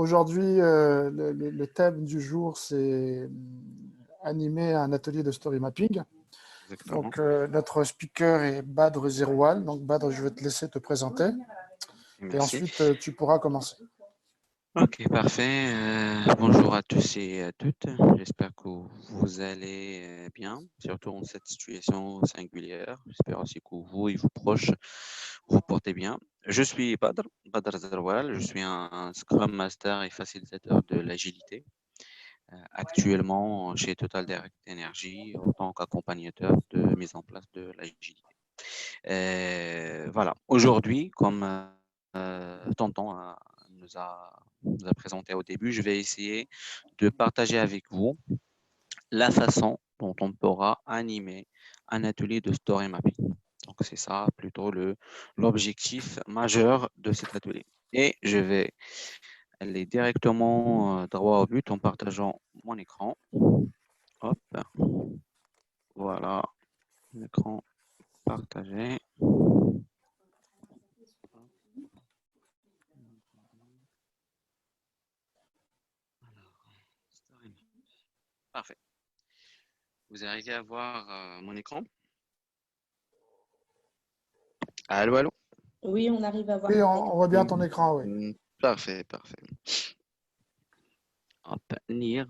Aujourd'hui, le thème du jour, c'est animer un atelier de story mapping. Exactement. Donc, notre speaker est Badr Zeroual. Donc, Badr, je vais te laisser te présenter et Merci. ensuite, tu pourras commencer. Ok, parfait. Bonjour à tous et à toutes. J'espère que vous allez bien, surtout en cette situation singulière. J'espère aussi que vous et vos proches vous portez bien. Je suis Badr Zarwal. Je suis un Scrum Master et facilitateur de l'agilité, actuellement chez Total Direct Energy en tant qu'accompagnateur de mise en place de l'agilité. Voilà. Aujourd'hui, comme Tonton nous a présenté au début, je vais essayer de partager avec vous la façon dont on pourra animer un atelier de story mapping. Donc, c'est ça plutôt l'objectif majeur de cet atelier. Et je vais aller directement droit au but en partageant mon écran. Hop, voilà, l'écran partagé. Parfait. Vous arrivez à voir mon écran? Allô, allô? Oui, on arrive à voir Oui, ton on écran. voit bien ton écran, oui. Parfait, parfait. Hop, lire.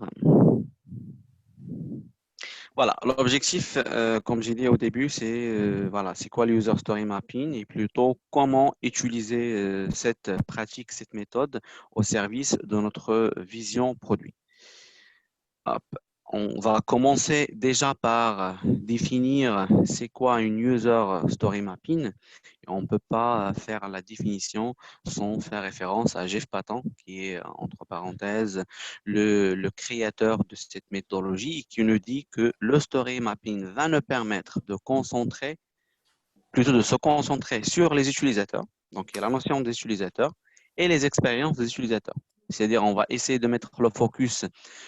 Voilà, l'objectif, comme j'ai dit au début, c'est voilà, c'est quoi le user story mapping et plutôt comment utiliser cette pratique, cette méthode au service de notre vision produit. Hop. On va commencer déjà par définir c'est quoi une user story mapping. Et on ne peut pas faire la définition sans faire référence à Jeff Patton, qui est entre parenthèses le créateur de cette méthodologie, et qui nous dit que le story mapping va nous permettre plutôt de se concentrer sur les utilisateurs. Donc, il y a la notion des utilisateurs et les expériences des utilisateurs. C'est-à-dire, on va essayer de mettre le focus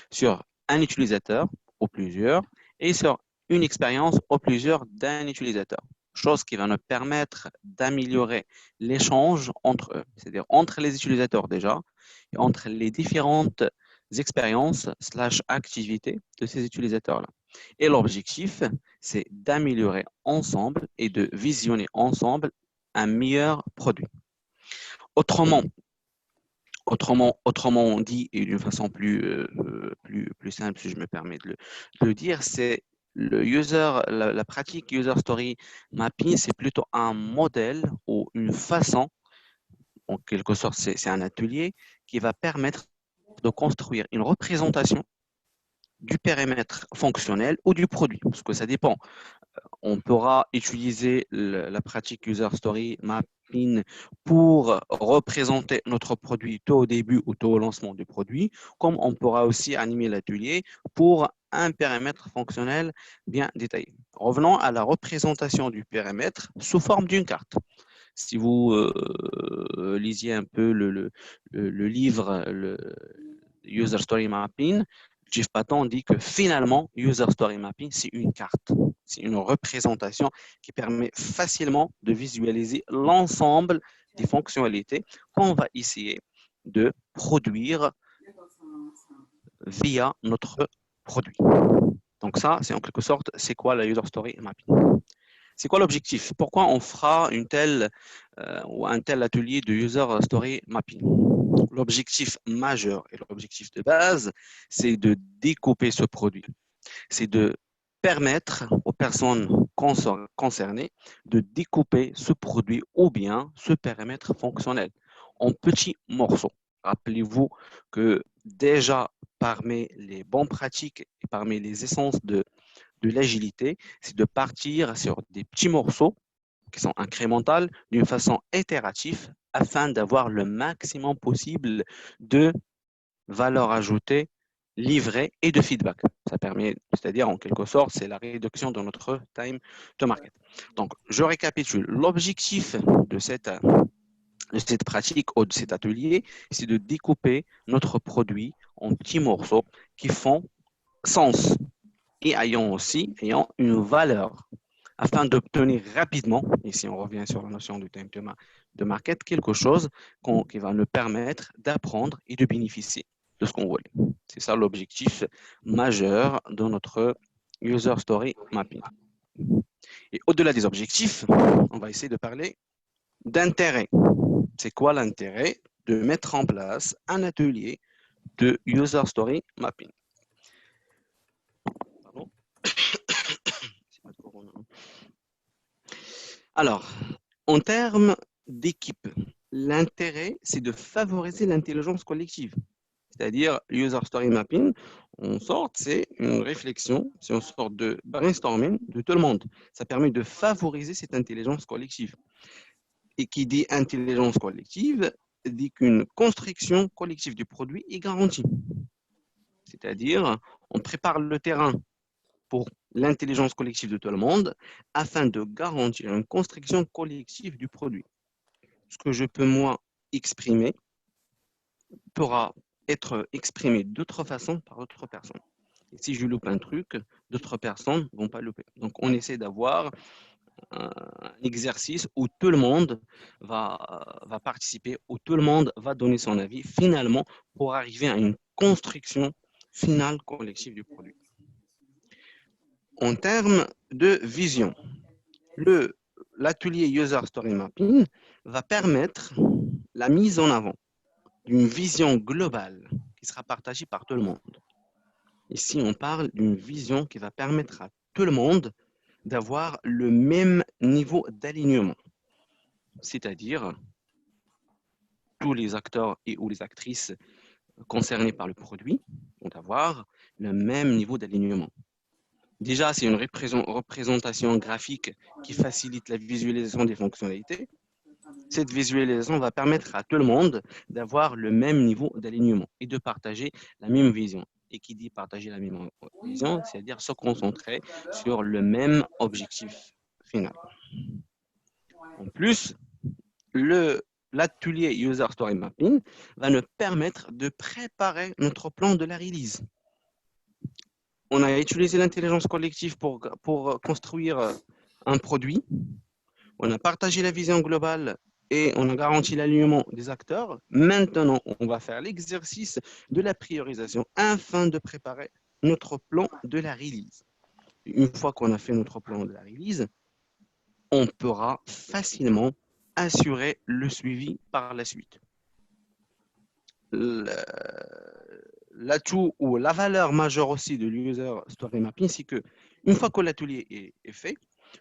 sur un utilisateur ou plusieurs et sur une expérience ou plusieurs d'un utilisateur. Chose qui va nous permettre d'améliorer l'échange entre eux, c'est-à-dire entre les utilisateurs déjà et entre les différentes expériences / activités de ces utilisateurs-là. Et l'objectif, c'est d'améliorer ensemble et de visionner ensemble un meilleur produit. Autrement, autrement dit, et d'une façon plus simple, si je me permets de le dire, c'est la pratique user story mapping, c'est plutôt un modèle ou une façon, en quelque sorte, c'est un atelier qui va permettre de construire une représentation du périmètre fonctionnel ou du produit, parce que ça dépend. On pourra utiliser la pratique user story mapping pour représenter notre produit tout au début ou tout au lancement du produit, comme on pourra aussi animer l'atelier pour un périmètre fonctionnel bien détaillé. Revenons à la représentation du périmètre sous forme d'une carte. Si vous lisiez un peu le livre, le User Story Mapping, Jeff Patton dit que finalement, User Story Mapping, c'est une carte, c'est une représentation qui permet facilement de visualiser l'ensemble des fonctionnalités qu'on va essayer de produire via notre produit. Donc ça, c'est en quelque sorte, c'est quoi la User Story Mapping? C'est quoi l'objectif? Pourquoi on fera ou un tel atelier de User Story Mapping? L'objectif majeur et l'objectif de base, c'est de découper ce produit. C'est de permettre aux personnes concernées de découper ce produit ou bien ce périmètre fonctionnel en petits morceaux. Rappelez-vous que déjà parmi les bonnes pratiques et parmi les essences de l'agilité, c'est de partir sur des petits morceaux qui sont incrémentales d'une façon itérative afin d'avoir le maximum possible de valeur ajoutée livrée et de feedback. Ça permet, c'est-à-dire en quelque sorte, c'est la réduction de notre time to market. Donc, je récapitule. L'objectif de cette pratique ou de cet atelier, c'est de découper notre produit en petits morceaux qui font sens et ayant une valeur afin d'obtenir rapidement, ici on revient sur la notion du time de market, quelque chose qui va nous permettre d'apprendre et de bénéficier de ce qu'on voulait. C'est ça l'objectif majeur de notre user story mapping. Et au-delà des objectifs, on va essayer de parler d'intérêt. C'est quoi l'intérêt de mettre en place un atelier de user story mapping? Pardon. Alors, en termes d'équipe, l'intérêt, c'est de favoriser l'intelligence collective. C'est-à-dire, user story mapping, en sorte, c'est une réflexion, c'est une sorte de brainstorming de tout le monde. Ça permet de favoriser cette intelligence collective. Et qui dit intelligence collective, dit qu'une construction collective du produit est garantie. C'est-à-dire, on prépare le terrain pour l'intelligence collective de tout le monde afin de garantir une construction collective du produit. Ce que je peux, moi, exprimer pourra être exprimé d'autres façons par d'autres personnes. Et si je loupe un truc, d'autres personnes ne vont pas louper. Donc, on essaie d'avoir un exercice où tout le monde va participer, où tout le monde va donner son avis, finalement, pour arriver à une construction finale collective du produit. En termes de vision, l'atelier User Story Mapping va permettre la mise en avant d'une vision globale qui sera partagée par tout le monde. Ici, on parle d'une vision qui va permettre à tout le monde d'avoir le même niveau d'alignement, c'est-à-dire tous les acteurs et ou les actrices concernés par le produit vont avoir le même niveau d'alignement. Déjà, c'est une représentation graphique qui facilite la visualisation des fonctionnalités. Cette visualisation va permettre à tout le monde d'avoir le même niveau d'alignement et de partager la même vision. Et qui dit partager la même vision, c'est-à-dire se concentrer sur le même objectif final. En plus, l'atelier User Story Mapping va nous permettre de préparer notre plan de la release. On a utilisé l'intelligence collective pour construire un produit. On a partagé la vision globale et on a garanti l'alignement des acteurs. Maintenant, on va faire l'exercice de la priorisation afin de préparer notre plan de la release. Une fois qu'on a fait notre plan de la release, on pourra facilement assurer le suivi par la suite. L'atout ou la valeur majeure aussi de l'user story mapping, c'est que une fois que l'atelier est fait,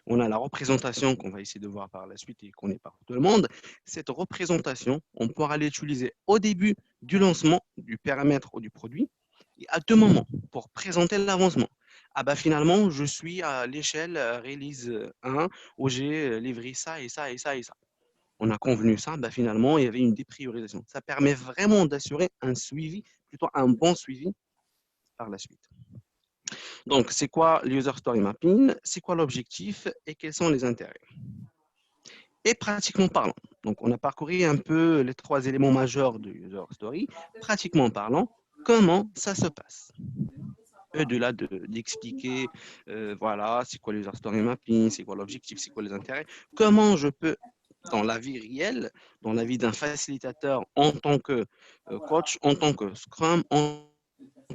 on a la représentation qu'on va essayer de voir par la suite et qu'on est par tout le monde. Cette représentation, on pourra l'utiliser au début du lancement du périmètre ou du produit et à deux moments pour présenter l'avancement. Ah bah finalement, je suis à l'échelle release 1 où j'ai livré ça et ça et ça et ça. On a convenu ça, bah finalement, il y avait une dépriorisation. Ça permet vraiment d'assurer un suivi, plutôt un bon suivi par la suite. Donc, c'est quoi l'user story mapping? C'est quoi l'objectif et quels sont les intérêts? Et pratiquement parlant, donc on a parcouru un peu les trois éléments majeurs de user story. Pratiquement parlant, comment ça se passe? Au-delà d'expliquer, voilà, c'est quoi l'user story mapping, c'est quoi l'objectif, c'est quoi les intérêts, comment je peux dans la vie réelle, dans la vie d'un facilitateur en tant que coach, en tant que Scrum, en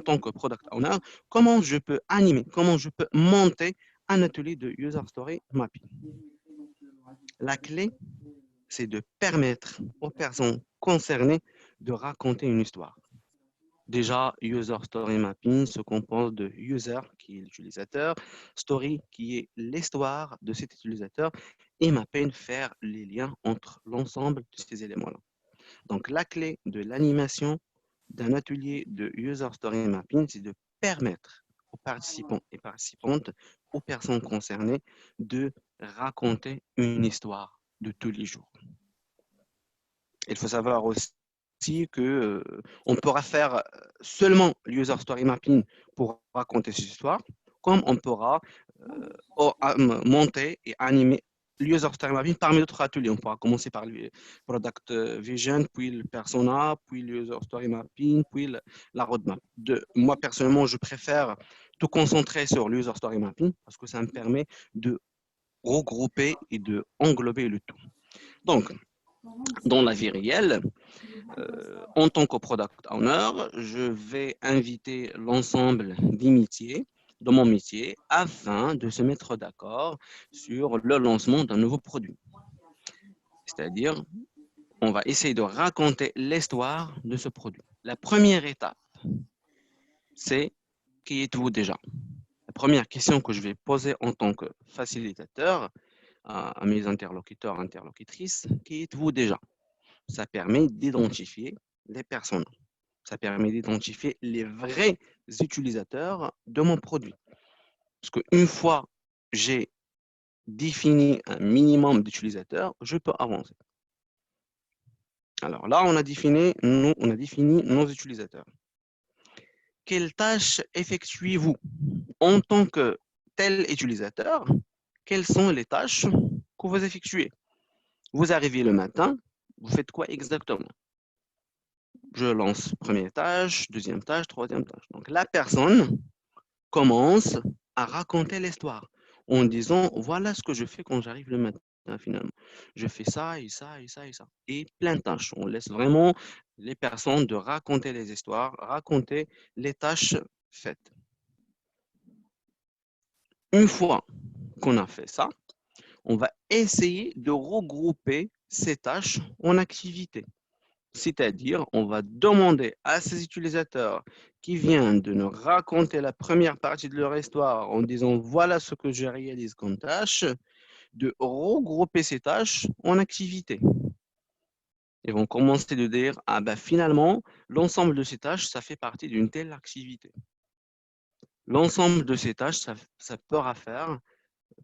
tant que Product Owner, comment je peux animer, comment je peux monter un atelier de User Story Mapping. La clé, c'est de permettre aux personnes concernées de raconter une histoire. Déjà, User Story Mapping se compose de User, qui est l'utilisateur, Story, qui est l'histoire de cet utilisateur, et Mapping, faire les liens entre l'ensemble de ces éléments-là. Donc, la clé de l'animation d'un atelier de User Story Mapping, c'est de permettre aux participants et participantes, aux personnes concernées, de raconter une histoire de tous les jours. Il faut savoir aussi que on pourra faire seulement l'user story mapping pour raconter cette histoire, comme on pourra monter et animer l'user story mapping parmi d'autres ateliers. On pourra commencer par le product vision, puis le persona, puis l'user story mapping, puis la roadmap. Moi, personnellement, je préfère tout concentrer sur l'user story mapping parce que ça me permet de regrouper et de englober le tout. Donc, dans la vie réelle, en tant que product owner, je vais inviter l'ensemble des métiers de mon métier afin de se mettre d'accord sur le lancement d'un nouveau produit. C'est-à-dire, on va essayer de raconter l'histoire de ce produit. La première étape, c'est qui êtes-vous déjà? La première question que je vais poser en tant que facilitateur à mes interlocuteurs, interlocutrices, qui êtes-vous déjà? Ça permet d'identifier les personnes. Ça permet d'identifier les vrais utilisateurs de mon produit. Parce qu'une fois j'ai défini un minimum d'utilisateurs, je peux avancer. Alors là, on a défini nos utilisateurs. Quelles tâches effectuez-vous en tant que tel utilisateur? Quelles sont les tâches que vous effectuez? Vous arrivez le matin, vous faites quoi exactement? Je lance première tâche, deuxième tâche, troisième tâche. Donc la personne commence à raconter l'histoire en disant voilà ce que je fais quand j'arrive le matin finalement. Je fais ça et ça et ça et ça. Et plein de tâches. On laisse vraiment les personnes de raconter les histoires, raconter les tâches faites. Une fois qu'on a fait ça, on va essayer de regrouper ces tâches en activités. C'est-à-dire, on va demander à ces utilisateurs qui viennent de nous raconter la première partie de leur histoire en disant voilà ce que je réalise comme tâche, de regrouper ces tâches en activités. Ils vont commencer de dire ah ben finalement, l'ensemble de ces tâches, ça fait partie d'une telle activité. L'ensemble de ces tâches, ça pourra faire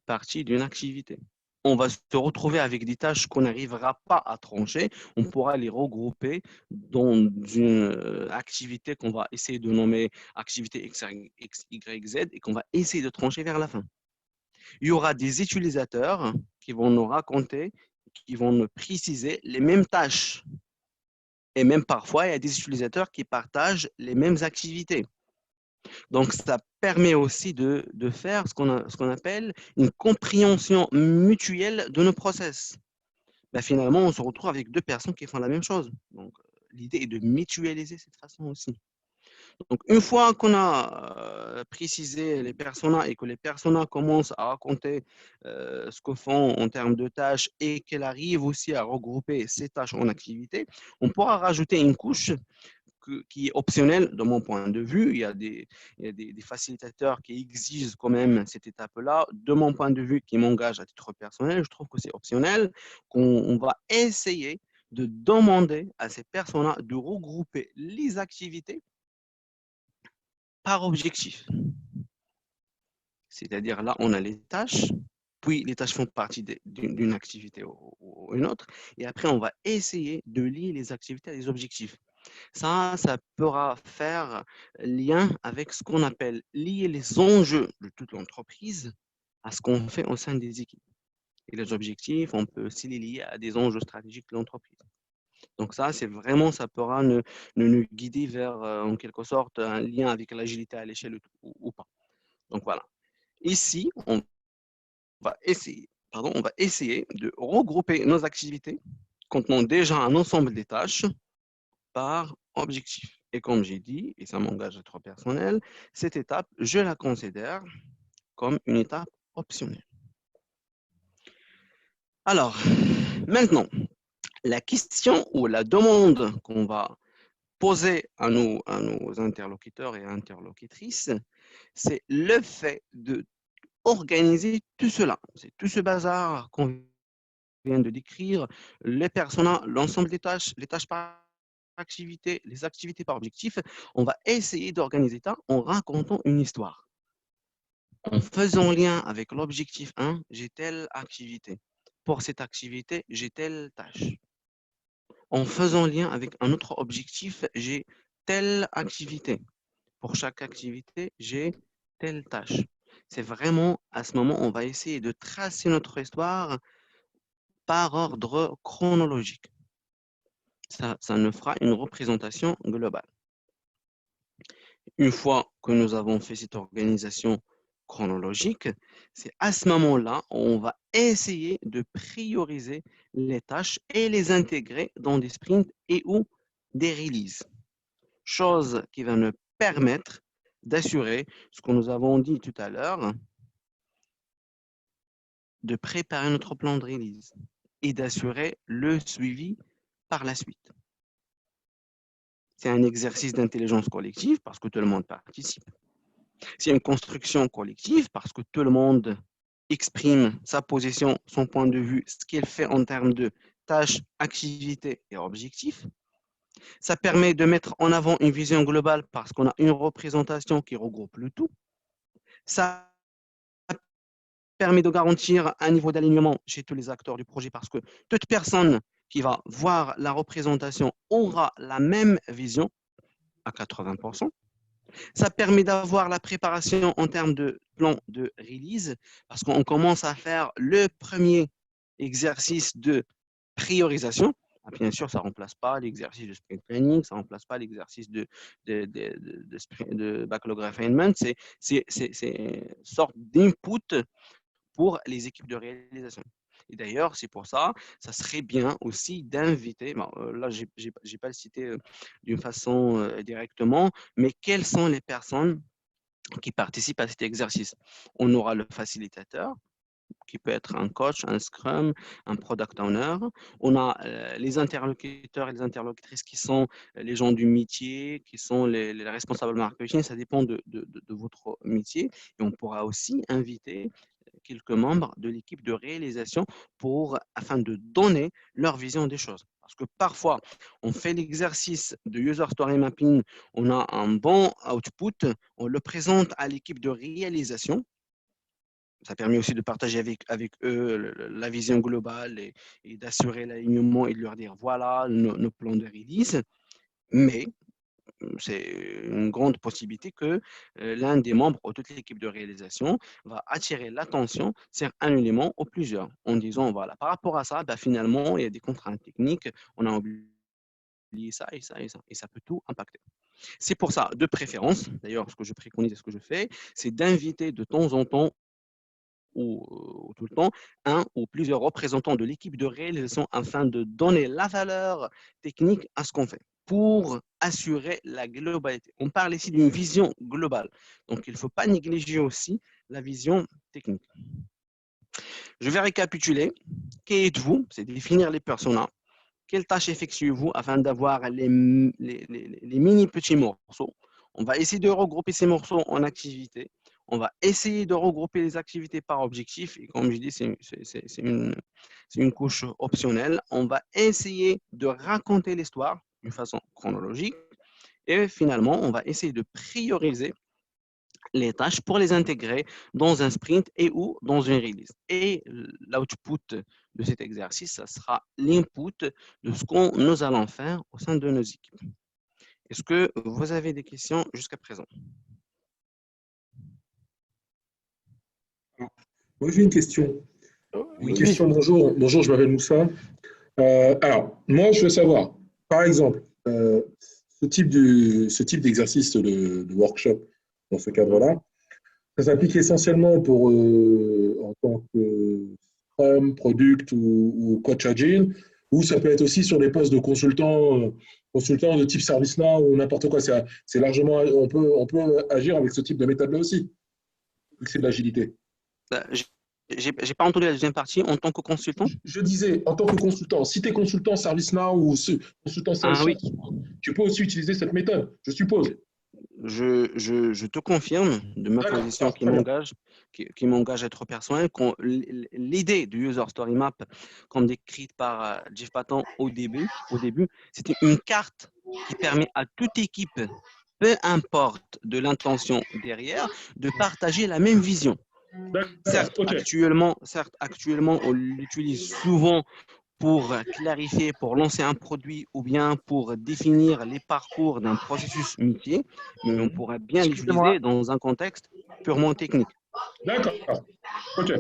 partie d'une activité. On va se retrouver avec des tâches qu'on n'arrivera pas à trancher. On pourra les regrouper dans une activité qu'on va essayer de nommer activité X, Y, Z et qu'on va essayer de trancher vers la fin. Il y aura des utilisateurs qui vont nous raconter, qui vont nous préciser les mêmes tâches. Et même parfois, il y a des utilisateurs qui partagent les mêmes activités. Donc, ça permet aussi de faire ce qu'on appelle une compréhension mutuelle de nos process. Ben, finalement, on se retrouve avec deux personnes qui font la même chose. Donc, l'idée est de mutualiser cette façon aussi. Donc, une fois qu'on a précisé les personas et que les personas commencent à raconter ce que font en termes de tâches et qu'elles arrivent aussi à regrouper ces tâches en activités, on pourra rajouter une couche qui est optionnel de mon point de vue. Il y a des facilitateurs qui exigent quand même cette étape-là. De mon point de vue, qui m'engage à titre personnel, je trouve que c'est optionnel, qu'on va essayer de demander à ces personnes-là de regrouper les activités par objectif. C'est-à-dire là, on a les tâches, puis les tâches font partie d'une activité ou une autre, et après, on va essayer de lier les activités à des objectifs. Ça pourra faire lien avec ce qu'on appelle lier les enjeux de toute l'entreprise à ce qu'on fait au sein des équipes. Et les objectifs, on peut aussi les lier à des enjeux stratégiques de l'entreprise. Donc ça, c'est vraiment, ça pourra nous guider vers, en quelque sorte, un lien avec l'agilité à l'échelle ou pas. Donc voilà. Ici, on va essayer de regrouper nos activités contenant déjà un ensemble des tâches par objectif. Et comme j'ai dit, et ça m'engage à titre personnel, cette étape, je la considère comme une étape optionnelle. Alors, maintenant, la question ou la demande qu'on va poser à nos interlocuteurs et interlocutrices, c'est le fait de organiser tout cela. C'est tout ce bazar qu'on vient de décrire, les personas, l'ensemble des tâches, les tâches par activité, les activités par objectif. On va essayer d'organiser ça en racontant une histoire. En faisant lien avec l'objectif 1, j'ai telle activité. Pour cette activité, j'ai telle tâche. En faisant lien avec un autre objectif, j'ai telle activité. Pour chaque activité, j'ai telle tâche. C'est vraiment à ce moment, on va essayer de tracer notre histoire par ordre chronologique. Ça nous fera une représentation globale. Une fois que nous avons fait cette organisation chronologique, c'est à ce moment-là, on va essayer de prioriser les tâches et les intégrer dans des sprints et ou des releases. Chose qui va nous permettre d'assurer ce que nous avons dit tout à l'heure, de préparer notre plan de release et d'assurer le suivi par la suite. C'est un exercice d'intelligence collective parce que tout le monde participe. C'est une construction collective parce que tout le monde exprime sa position, son point de vue, ce qu'il fait en termes de tâches, activités et objectifs. Ça permet de mettre en avant une vision globale parce qu'on a une représentation qui regroupe le tout. Ça permet de garantir un niveau d'alignement chez tous les acteurs du projet parce que toute personne qui va voir la représentation aura la même vision à 80%. Ça permet d'avoir la préparation en termes de plan de release parce qu'on commence à faire le premier exercice de priorisation. Bien sûr, ça ne remplace pas l'exercice de sprint planning, ça ne remplace pas l'exercice de backlog refinement. C'est une sorte d'input pour les équipes de réalisation. Et d'ailleurs, c'est pour ça, ça serait bien aussi d'inviter, bon, là, je n'ai pas le cité d'une façon directement, mais quelles sont les personnes qui participent à cet exercice? On aura le facilitateur, qui peut être un coach, un scrum, un product owner. On a les interlocuteurs et les interlocutrices qui sont les gens du métier, qui sont les responsables marketing, ça dépend de votre métier. Et on pourra aussi inviter quelques membres de l'équipe de réalisation afin de donner leur vision des choses. Parce que parfois, on fait l'exercice de user story mapping, on a un bon output, on le présente à l'équipe de réalisation. Ça permet aussi de partager avec eux la vision globale et d'assurer l'alignement et de leur dire voilà nos plans de release. Mais c'est une grande possibilité que l'un des membres ou toute l'équipe de réalisation va attirer l'attention sur un élément ou plusieurs en disant voilà, par rapport à ça, bah, finalement, il y a des contraintes techniques, on a oublié ça et ça et ça, et ça peut tout impacter. C'est pour ça, de préférence, d'ailleurs, ce que je préconise et ce que je fais, c'est d'inviter de temps en temps ou tout le temps, un ou plusieurs représentants de l'équipe de réalisation afin de donner la valeur technique à ce qu'on fait pour assurer la globalité. On parle ici d'une vision globale. Donc, il ne faut pas négliger aussi la vision technique. Je vais récapituler. Qui êtes-vous? C'est définir les personas. Quelles tâches effectuez-vous afin d'avoir les mini petits morceaux? On va essayer de regrouper ces morceaux en activités. On va essayer de regrouper les activités par objectif. Et comme je dis, c'est une couche optionnelle. On va essayer de raconter l'histoire d'une façon chronologique. Et finalement, on va essayer de prioriser les tâches pour les intégrer dans un sprint et ou dans une release. Et l'output de cet exercice, ça sera l'input de ce que nous allons faire au sein de nos équipes. Est-ce que vous avez des questions jusqu'à présent? Moi, j'ai une question. Oui. Une question, bonjour. Bonjour, je m'appelle Moussa. Alors, moi, je veux savoir, par exemple, ce type d'exercice de workshop dans ce cadre-là, ça s'applique essentiellement pour, en tant que Scrum, Product ou Coach Agile, ou ça peut être aussi sur des postes de consultant de type ServiceNow ou n'importe quoi. C'est largement, on peut agir avec ce type de méthode-là aussi, vu que c'est de l'agilité. J'ai pas entendu la deuxième partie. En tant que consultant? Je disais, en tant que consultant, si tu es consultant ServiceNow ou consultant Salesforce, Oui. tu peux aussi utiliser cette méthode, je suppose. Je te confirme de ma position qui m'engage à être personnel, l'idée du User Story Map, comme décrite par Jeff Patton au début, c'était une carte qui permet à toute équipe, peu importe de l'intention derrière, de partager la même vision. Certes, actuellement, on l'utilise souvent pour clarifier, pour lancer un produit ou bien pour définir les parcours d'un processus métier, mais on pourrait bien l'utiliser dans un contexte purement technique. D'accord. OK.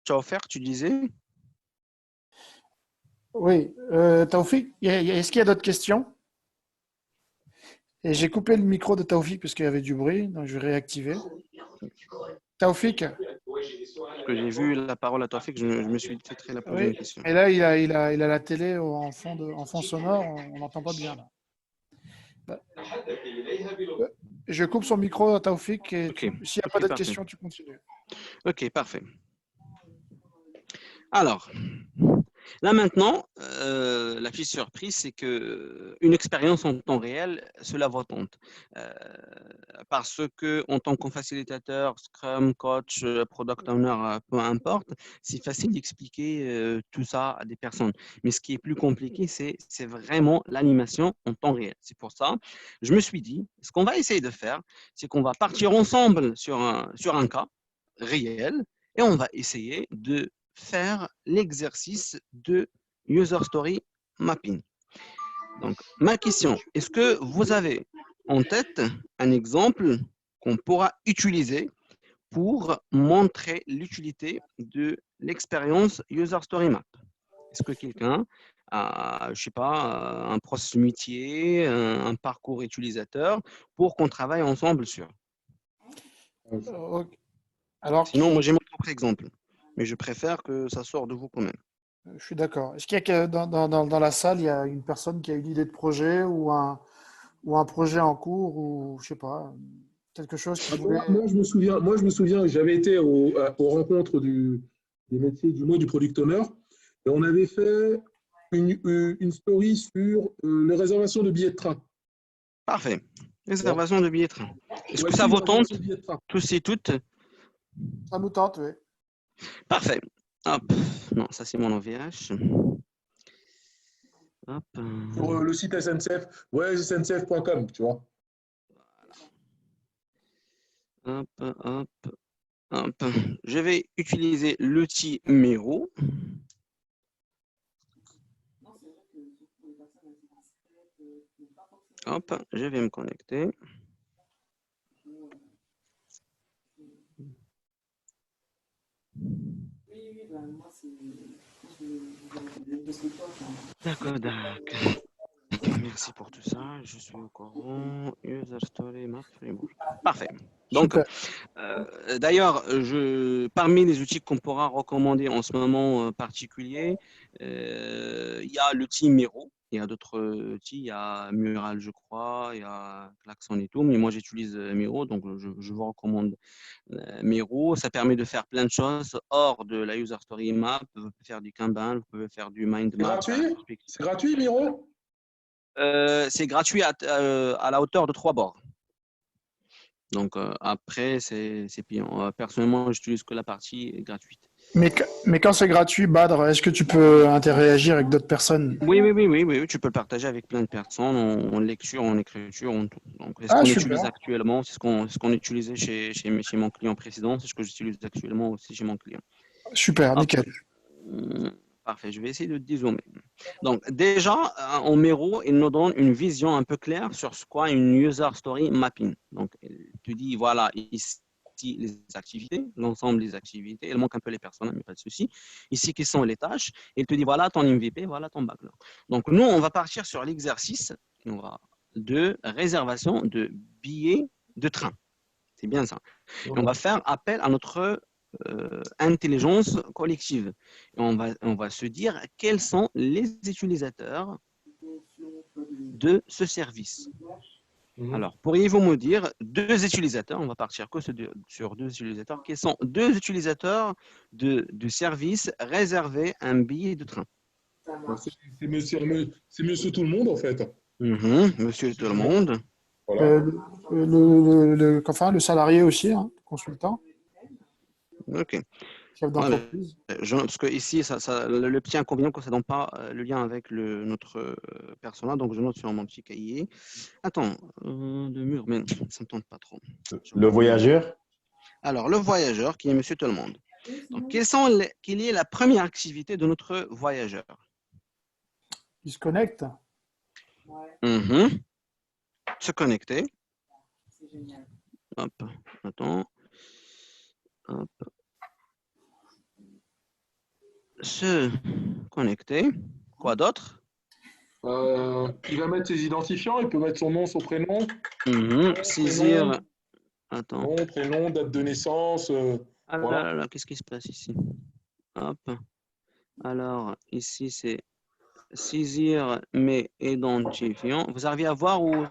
Tchaofer, tu disais? Oui. Taoufik, est-ce qu'il y a d'autres questions? Et j'ai coupé le micro de Taoufik parce qu'il y avait du bruit, donc je vais réactiver. Taoufik? Parce que j'ai vu la parole à Tawfik, je me suis fait très la poser une Oui. question. Et là, il a la télé en fond sonore, on n'entend pas bien là. Bah, je coupe son micro, Taoufik, et Ok, s'il n'y a pas ok, d'autres parfait. questions, tu continues. Ok, parfait. Alors, là maintenant, la petite surprise, c'est que une expérience en temps réel, cela vaut tente. Parce que en tant que facilitateur, Scrum, coach, product owner, peu importe, c'est facile d'expliquer tout ça à des personnes. Mais ce qui est plus compliqué, c'est vraiment l'animation en temps réel. C'est pour ça, je me suis dit, ce qu'on va essayer de faire, c'est qu'on va partir ensemble sur un cas réel et on va essayer de faire l'exercice de user story mapping. Donc, ma question, est-ce que vous avez en tête un exemple qu'on pourra utiliser pour montrer l'utilité de l'expérience user story map? Est-ce que quelqu'un a, je sais pas, un processus métier, un parcours utilisateur pour qu'on travaille ensemble sur? Ok. Alors, Sinon, moi j'ai mon propre exemple, mais je préfère que ça sorte de vous quand même. je suis d'accord. Est-ce qu'il y a que dans la salle, il y a une personne qui a une idée de projet ou un projet en cours ou je sais pas, quelque chose qui voulait. Moi, je me souviens, j'avais été aux rencontres des métiers du mois du product owner et on avait fait une story sur les réservations de billets de train. Parfait. Réservation de billets de train. Est-ce que Voici ça une vous tente, réservation de billets de train. tous et toutes? Ça nous tente, oui. Parfait. Hop. Non, ça c'est mon OVH. Hop. Sur le site SNCF, ouais, sncf.com, tu vois. Hop, hop, hop. Je vais utiliser l'outil Miro. Hop, je vais me connecter. D'accord, d'accord. Merci pour tout ça. Je suis au courant. User Story Map Framework. Parfait. Donc, d'ailleurs, parmi les outils qu'on pourra recommander en ce moment particulier, il y a l'outil Miro. Il y a d'autres outils, il y a Mural, je crois, il y a Klaxon et tout, mais moi j'utilise Miro, donc je vous recommande Miro. Ça permet de faire plein de choses hors de la User Story Map. Vous pouvez faire du Kanban, vous pouvez faire du Mind Map. C'est gratuit, Miro? C'est gratuit à la hauteur de 3 bords. Donc après, c'est payant. Personnellement, je n'utilise que la partie gratuite. Mais quand c'est gratuit, Badr, est-ce que tu peux interagir avec d'autres personnes? Oui, tu peux le partager avec plein de personnes en lecture, en écriture, en tout. Donc, c'est ce qu'on Super. utilise actuellement, c'est ce qu'on utilisait chez mon client précédent, c'est ce que j'utilise actuellement aussi chez mon client. Super, nickel. Parfait, je vais essayer de dézoomer. Donc, déjà, en Miro, il nous donne une vision un peu claire sur ce qu'est une user story mapping. Donc, il te dit, voilà, ici, les activités, l'ensemble des activités. Il manque un peu les personnes, mais pas de souci. Ici, quelles sont les tâches. Il te dit, voilà ton MVP, voilà ton backlog. Donc, nous, on va partir sur l'exercice de réservation de billets de train. C'est bien ça. Et on va faire appel à notre intelligence collective. Et on va se dire quels sont les utilisateurs de ce service. Alors, pourriez-vous me dire deux utilisateurs, on va partir que sur deux utilisateurs, quels sont deux utilisateurs de service réservé un billet de train? C'est monsieur tout le monde, en fait. Monsieur tout le monde. Voilà. Enfin, le salarié aussi, hein, consultant, Ok. chef d'entreprise. Parce que ici, le petit inconvénient que ça ne donne pas le lien avec notre persona, donc je note sur mon petit cahier. Attends, le mur, mais ça ne tente pas trop. Le voyageur? Alors, le voyageur qui est monsieur tout le monde. Donc, quelle est la première activité de notre voyageur? Il se connecte. Se connecter. Hop, attends. Hop. Se connecter. Quoi d'autre? Il va mettre ses identifiants, il peut mettre son nom, son prénom. Saisir Attends. Nom, prénom, date de naissance. Ah Voilà. là là, qu'est-ce qui se passe ici? Hop. Alors, ici, c'est saisir mes identifiants. Vous arrivez à voir ou il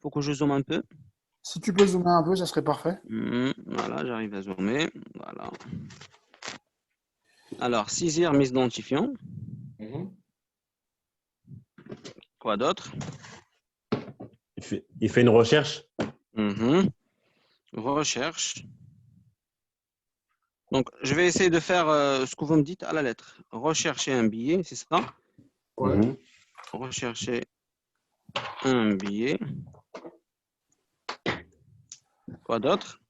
faut que je zoome un peu? Si tu peux zoomer un peu, ça serait parfait. Voilà, j'arrive à zoomer. Voilà. Alors, saisir mes identifiants. Mhm. Quoi d'autre? Il fait une recherche. Recherche. Donc, je vais essayer de faire ce que vous me dites à la lettre. Rechercher un billet, c'est ça? Ouais. Mhm. Rechercher un billet. Quoi d'autre?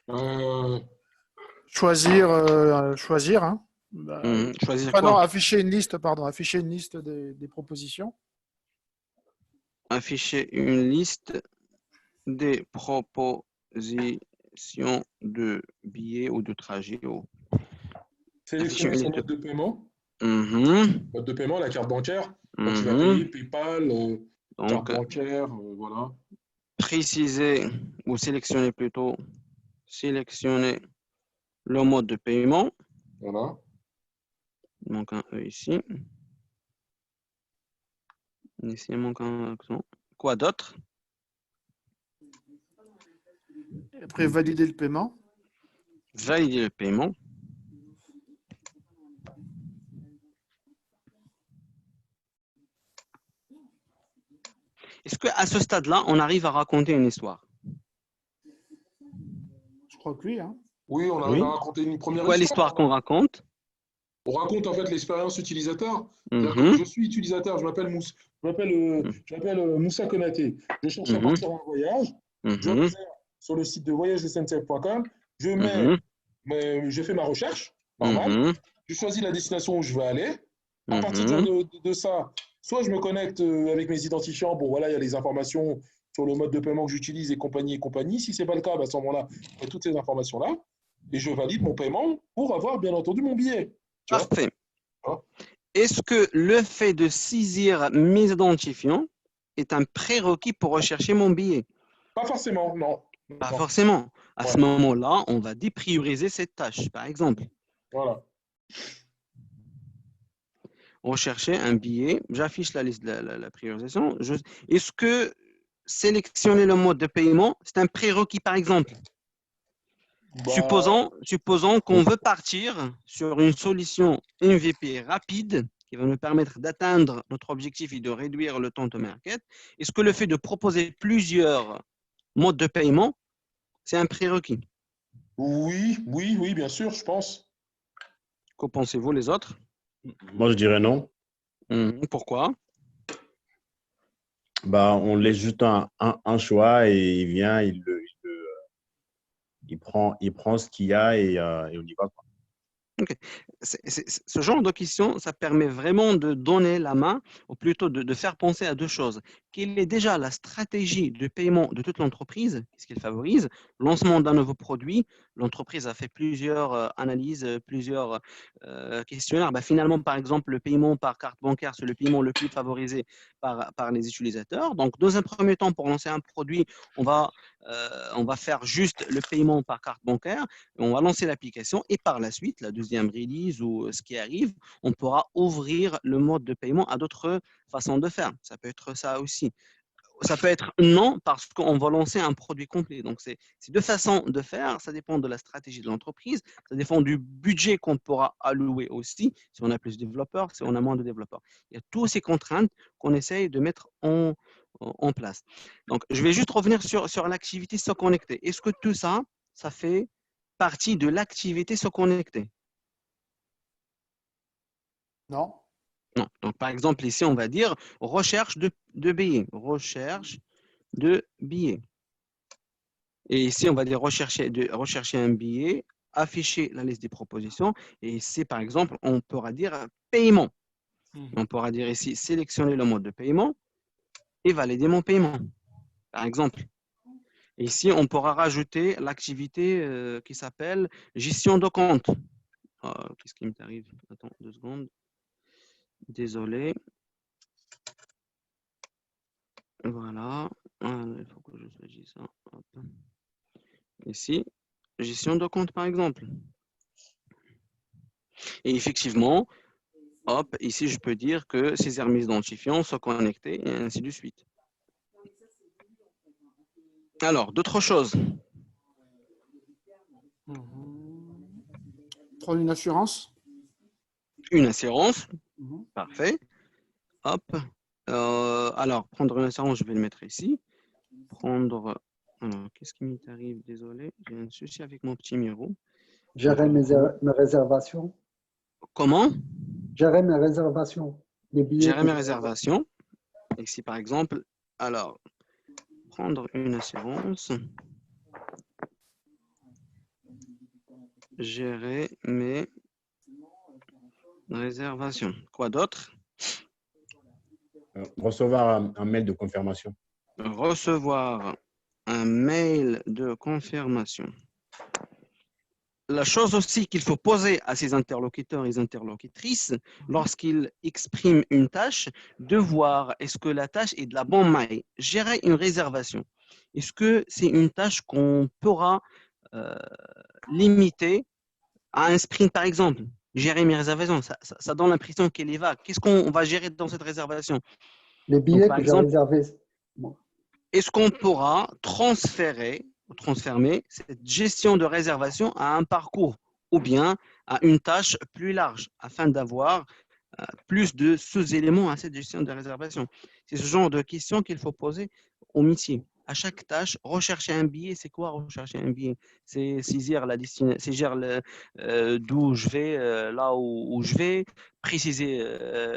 Euh, Choisir, hein. Bah, Choisir enfin, non, quoi? afficher une liste, pardon, afficher une liste des propositions. Afficher une liste des propositions de billets ou de trajets. Afficher sélectionner une son liste de... mode de paiement. Mhm, Mode de paiement, la carte bancaire. Quand tu vas payer, mhm. PayPal, carte Donc, bancaire, voilà. préciser ou sélectionner plutôt, sélectionner le mode de paiement. Voilà. Il manque un E ici. Ici, il manque un accent. Quoi d'autre? Après, valider le paiement. Valider le paiement. Est-ce qu'à ce stade-là, on arrive à raconter une histoire? Je crois que oui, hein. Oui, on arrive Oui. à raconter une C'est première quoi histoire. l'histoire qu'on raconte? On raconte en fait l'expérience utilisateur. C'est-à-dire que Mhm, je suis utilisateur, je m'appelle Moussa Konaté. Je cherche à mhm, partir en voyage. Je mhm, réserve sur le site de voyagesSNCF.com. mhm, Je fais ma recherche, normal. mhm, Je choisis la destination où je veux aller. À partir mhm. de ça, soit je me connecte avec mes identifiants. Bon, voilà, il y a les informations sur le mode de paiement que j'utilise et compagnie et compagnie. Si ce n'est pas le cas, bah, à ce moment-là, il y a toutes ces informations-là. Et je valide mon paiement pour avoir, bien entendu, mon billet. Tu vois? Parfait. Ah. Est-ce que le fait de saisir mes identifiants est un prérequis pour rechercher mon billet? Pas forcément, non. Pas Non. forcément. À ce Ouais, moment-là, on va déprioriser cette tâche. Par exemple, voilà. rechercher un billet. J'affiche la liste de la priorisation. Est-ce que sélectionner le mode de paiement, c'est un prérequis, par exemple? Bah, Supposons qu'on veut partir sur une solution MVP rapide qui va nous permettre d'atteindre notre objectif et de réduire le temps de market. Est-ce que le fait de proposer plusieurs modes de paiement, c'est un prérequis? oui, oui, oui, bien sûr, je pense. Que pensez-vous les autres? Moi, je dirais non. Pourquoi? Bah, on laisse juste un choix et il vient, il prend ce qu'il y a et on y va, quoi. Ok. Ce genre de question, ça permet vraiment de donner la main, ou plutôt de faire penser à deux choses. Quelle est déjà la stratégie de paiement de toute l'entreprise? Qu'est-ce qu'elle favorise? Lancement d'un nouveau produit. L'entreprise a fait plusieurs analyses, plusieurs questionnaires. Bah, finalement, par exemple, le paiement par carte bancaire, c'est le paiement le plus favorisé par les utilisateurs. Donc, dans un premier temps, pour lancer un produit, on va faire juste le paiement par carte bancaire. On va lancer l'application et par la suite, la deuxième release ou ce qui arrive, on pourra ouvrir le mode de paiement à d'autres façons de faire. Ça peut être ça aussi. Ça peut être non parce qu'on va lancer un produit complet. Donc, c'est deux façons de faire. Ça dépend de la stratégie de l'entreprise. Ça dépend du budget qu'on pourra allouer aussi, si on a plus de développeurs, si on a moins de développeurs. Il y a toutes ces contraintes qu'on essaye de mettre en place. Donc, je vais juste revenir sur l'activité se connecter. Est-ce que tout ça, ça fait partie de l'activité se connecter? Non. Non. Donc, par exemple, ici, on va dire recherche de billets. Recherche de billets. Et ici, on va dire rechercher un billet, afficher la liste des propositions. Et ici, par exemple, on pourra dire paiement. On pourra dire ici sélectionner le mode de paiement et valider mon paiement, par exemple. Et ici, on pourra rajouter l'activité qui s'appelle gestion de compte. Qu'est-ce qui m'arrive? Attends 2 secondes. Désolé. Voilà. il faut que je choisisse ça. Hop. Ici, gestion de compte par exemple. Et effectivement, hop, ici je peux dire que ces armes identifiants sont connectés et ainsi de suite. Alors, d'autres choses. Prendre une assurance. Une assurance, Mhm. parfait. Hop. Alors, prendre une assurance, je vais le mettre ici. Prendre. Alors, qu'est-ce qui m'arrive? Désolé, j'ai un souci avec mon petit Miro. Gérer mes réservations. Comment? Gérer mes réservations. Les billets Gérer que mes je réserve. réservations. Ici, par exemple, alors, prendre une assurance. Gérer mes réservations. Quoi d'autre? Recevoir un mail de confirmation. Recevoir un mail de confirmation. La chose aussi qu'il faut poser à ses interlocuteurs et interlocutrices lorsqu'ils expriment une tâche, de voir est-ce que la tâche est de la bonne maille. Gérer une réservation. Est-ce que c'est une tâche qu'on pourra euh, limiter à un sprint, par exemple? Gérer mes réservations, ça donne l'impression qu'elle est vague. Qu'est-ce qu'on va gérer dans cette réservation? Les Donc, billets par que j'ai exemple, réservés. Bon. est-ce qu'on pourra transférer cette gestion de réservation à un parcours ou bien à une tâche plus large afin d'avoir plus de sous-éléments à cette gestion de réservation? C'est ce genre de questions qu'il faut poser au métier. À chaque tâche, rechercher un billet, c'est quoi rechercher un billet? C'est saisir la destination, saisir d'où je vais, là où je vais, préciser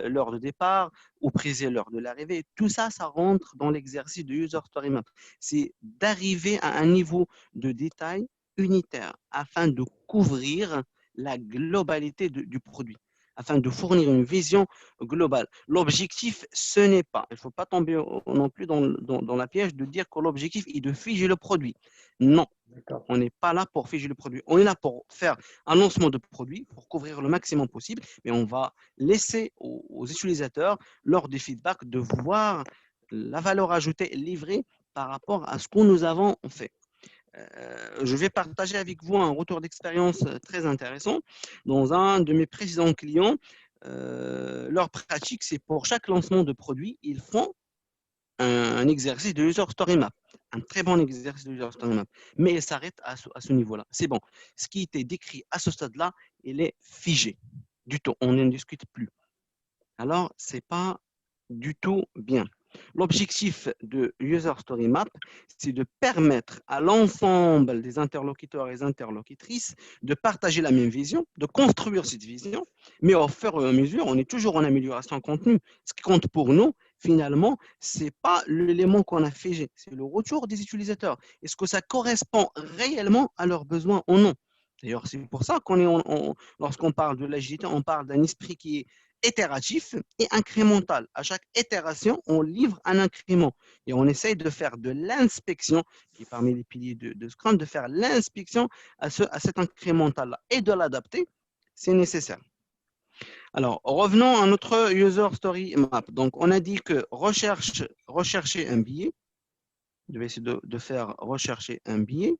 l'heure de départ ou préciser l'heure de l'arrivée. Tout ça, ça rentre dans l'exercice de User Story Map. C'est d'arriver à un niveau de détail unitaire afin de couvrir la globalité du produit, afin de fournir une vision globale. L'objectif, ce n'est pas, il ne faut pas tomber non plus dans la piège de dire que l'objectif est de figer le produit. Non, D'accord. on n'est pas là pour figer le produit. On est là pour faire un lancement de produit, pour couvrir le maximum possible, mais on va laisser aux utilisateurs, lors des feedbacks, de voir la valeur ajoutée livrée par rapport à ce que nous avons fait. Je vais partager avec vous un retour d'expérience très intéressant. Dans un de mes précédents clients, leur pratique, c'est pour chaque lancement de produit, ils font un exercice de user story map, un très bon exercice de user story map, mais il s'arrête à ce niveau-là. C'est bon. Ce qui était décrit à ce stade-là, il est figé. Du tout, on n'en discute plus. Alors, ce n'est pas du tout bien. L'objectif de User Story Map, c'est de permettre à l'ensemble des interlocuteurs et interlocutrices de partager la même vision, de construire cette vision, mais au fur et à mesure, on est toujours en amélioration continue. Ce qui compte pour nous, finalement, ce n'est pas l'élément qu'on a figé, c'est le retour des utilisateurs. Est-ce que ça correspond réellement à leurs besoins ou non? D'ailleurs, c'est pour ça lorsqu'on parle de l'agilité, on parle d'un esprit qui est itératif et incrémental. À chaque itération, on livre un incrément et on essaye de faire de l'inspection, qui est parmi les piliers de Scrum, de faire l'inspection à cet incrémental-là et de l'adapter, c'est nécessaire. Alors, revenons à notre User Story Map. Donc, on a dit que rechercher un billet. Je vais essayer de faire rechercher un billet.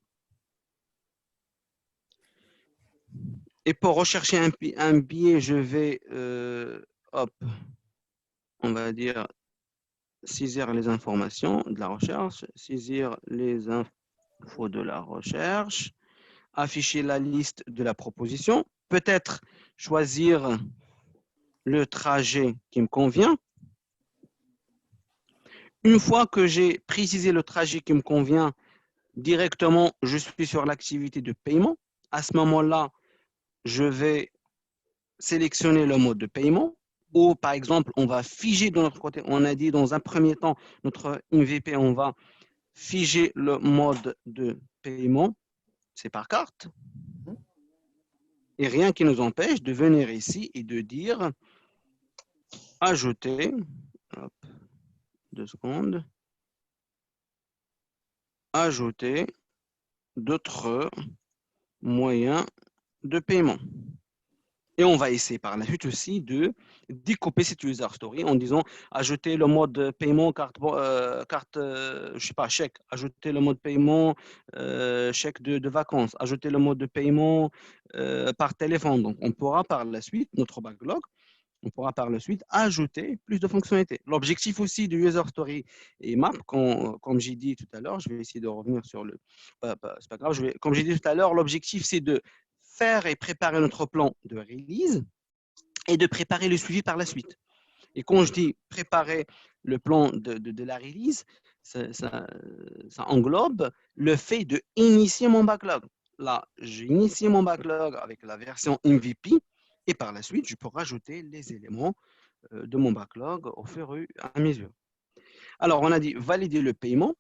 Et pour rechercher un billet, je vais, hop, on va dire, saisir les informations de la recherche, saisir les infos de la recherche, afficher la liste de la proposition, peut-être choisir le trajet qui me convient. Une fois que j'ai précisé le trajet qui me convient, directement, je suis sur l'activité de paiement. À ce moment-là, je vais sélectionner le mode de paiement. Ou par exemple, on va figer de notre côté. On a dit dans un premier temps, notre MVP, on va figer le mode de paiement, c'est par carte. Et rien qui nous empêche de venir ici et de dire ajouter, hop, 2 secondes, ajouter d'autres moyens de paiement. Et on va essayer par la suite aussi de découper cette user story en disant ajouter le mode paiement je sais pas, chèque, ajouter le mode paiement chèque de vacances, ajouter le mode de paiement par téléphone. Donc, on pourra par la suite, notre backlog, on pourra par la suite ajouter plus de fonctionnalités. L'objectif aussi du user story et map, comme j'ai dit tout à l'heure, je vais essayer de revenir sur le. C'est pas grave, comme j'ai dit tout à l'heure, l'objectif c'est de faire et préparer notre plan de release et de préparer le suivi par la suite. Et quand je dis préparer le plan de la release, ça englobe le fait de initier mon backlog. Là, j'ai initié mon backlog avec la version MVP et par la suite, je peux rajouter les éléments de mon backlog au fur et à mesure. Alors, on a dit valider le paiement.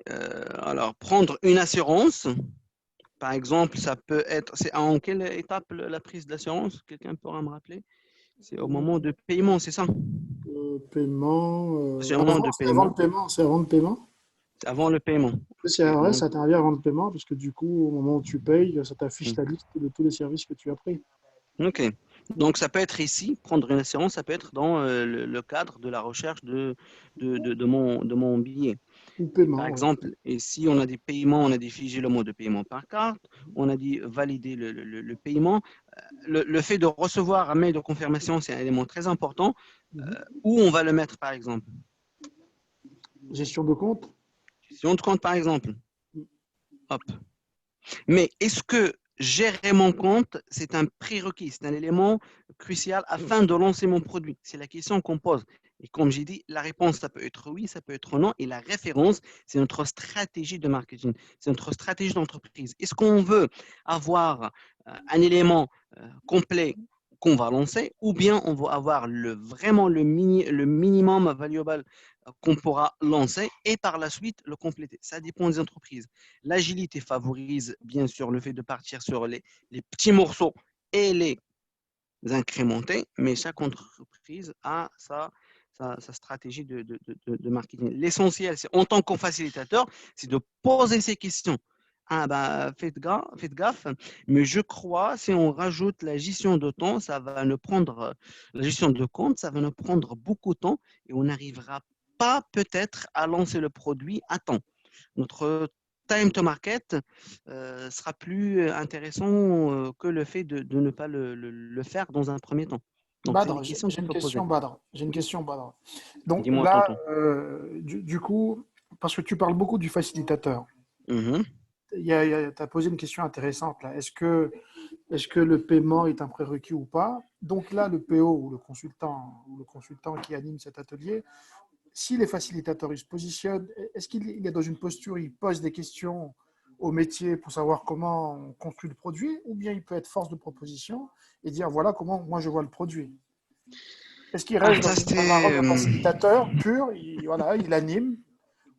Alors, prendre une assurance. Par exemple, ça peut être. C'est en quelle étape la prise d'assurance? Quelqu'un pourra me rappeler? C'est au moment de paiement, c'est ça? Paiement. C'est au moment de C'est avant le paiement. paiement. C'est avant le paiement. C'est avant le paiement. Le CRS, Donc, ça t'invient avant le paiement parce que du coup, au moment où tu payes, ça t'affiche la liste de tous les services que tu as pris. ok. Donc, ça peut être ici, prendre une assurance, ça peut être dans le cadre de la recherche de mon billet. Ou Par paiement, oui. exemple, ici, on a des paiements, on a dit figer le mot de paiement par carte, on a dit valider le paiement. Le fait de recevoir un mail de confirmation, c'est un élément très important. Où on va le mettre, par exemple? Gestion de compte. Si on te compte, par exemple. Hop. Mais est-ce que gérer mon compte, c'est un prérequis, c'est un élément crucial afin de lancer mon produit? C'est la question qu'on pose. Et comme j'ai dit, la réponse, ça peut être oui, ça peut être non. Et la référence, c'est notre stratégie de marketing, c'est notre stratégie d'entreprise. Est-ce qu'on veut avoir un élément complet qu'on va lancer ou bien on va avoir vraiment le minimum valuable qu'on pourra lancer et par la suite le compléter? Ça dépend des entreprises. L'agilité favorise bien sûr le fait de partir sur les petits morceaux et les incrémenter, mais chaque entreprise a sa stratégie de marketing. L'essentiel, c'est en tant que facilitateur, c'est de poser ces questions. Ah bah, faites gaffe, mais je crois si on rajoute la gestion de temps, ça va nous prendre la gestion de compte, ça va nous prendre beaucoup de temps et on n'arrivera pas peut-être à lancer le produit à temps. Notre time to market sera plus intéressant que le fait de ne pas le faire dans un premier temps. Donc, c'est des Badr, questions j'ai qu'il une faut poser. question, Badr. J'ai une question, Badr. Donc Dis-moi, là, tonton. du coup, parce que tu parles beaucoup du facilitateur, Mhm. tu as posé une question intéressante là. Est-ce que le paiement est un prérequis ou pas? Donc là, le PO ou le consultant qui anime cet atelier, si les facilitateurs ils se positionnent, est-ce qu'il est dans une posture, il pose des questions au métier pour savoir comment on construit le produit, ou bien il peut être force de proposition et dire voilà comment moi je vois le produit. Est-ce qu'il Ah, reste ça, dans un rôle c'est. de facilitateur pur, voilà, il anime,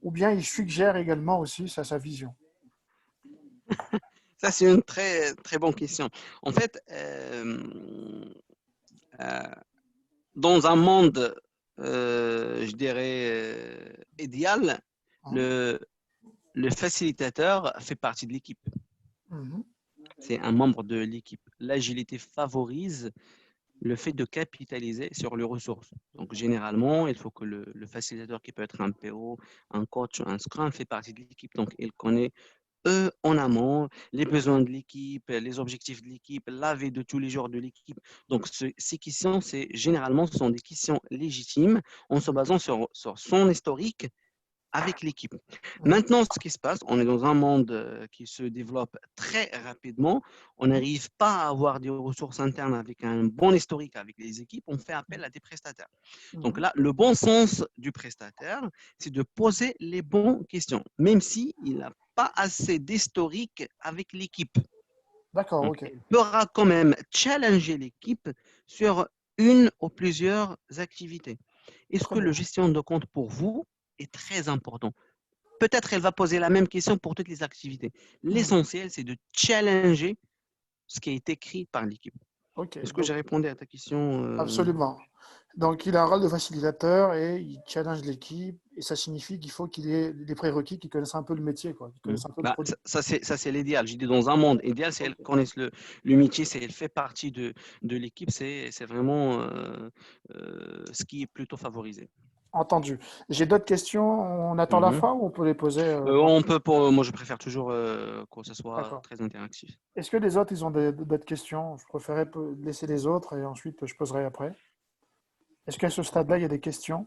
ou bien il suggère également aussi sa vision? Ça, c'est une très, très bonne question. En fait, euh, dans un monde, je dirais, idéal, Hein. le, le facilitateur fait partie de l'équipe. Mhm. C'est un membre de l'équipe. L'agilité favorise le fait de capitaliser sur les ressources. Donc, généralement, il faut que le facilitateur, qui peut être un PO, un coach, un Scrum, fait partie de l'équipe. Donc, il connaît en amont les besoins de l'équipe, les objectifs de l'équipe, la vie de tous les jours de l'équipe. Donc, ces questions, généralement, ce sont des questions légitimes en se basant sur son historique avec l'équipe. Mhm. Maintenant, ce qui se passe, on est dans un monde qui se développe très rapidement. On n'arrive pas à avoir des ressources internes avec un bon historique avec les équipes. On fait appel à des prestataires. Donc Mhm. là, le bon sens du prestataire, c'est de poser les bonnes questions, même s'il n'a pas assez d'historique avec l'équipe. D'accord, Donc, ok. il pourra quand même challenger l'équipe sur une ou plusieurs activités. Est-ce Très que le bien. gestion de compte pour vous est très important? Peut-être elle va poser la même question pour toutes les activités. Mhm. L'essentiel, c'est de challenger ce qui a été écrit par l'équipe. Ok, Est-ce que j'ai donc répondu à ta question absolument. Donc il a un rôle de facilitateur et il challenge l'équipe Et ça signifie qu'il faut qu'il y ait des prérequis qui connaissent un peu le métier, quoi, qui connaissent un peu le produit. Ça, c'est l'idéal. Je dis dans un monde idéal, c'est qu'elles connaissent le métier, c'est elle fait partie de l'équipe, c'est vraiment ce qui est plutôt favorisé. Entendu. J'ai d'autres questions. On attend la Mhm. fin ou on peut les poser On peut, moi, je préfère toujours que ce soit D'accord. très interactif. Est-ce que les autres, ils ont d'autres questions? Je préférais laisser les autres et ensuite je poserai après. Est-ce qu'à ce stade-là, il y a des questions?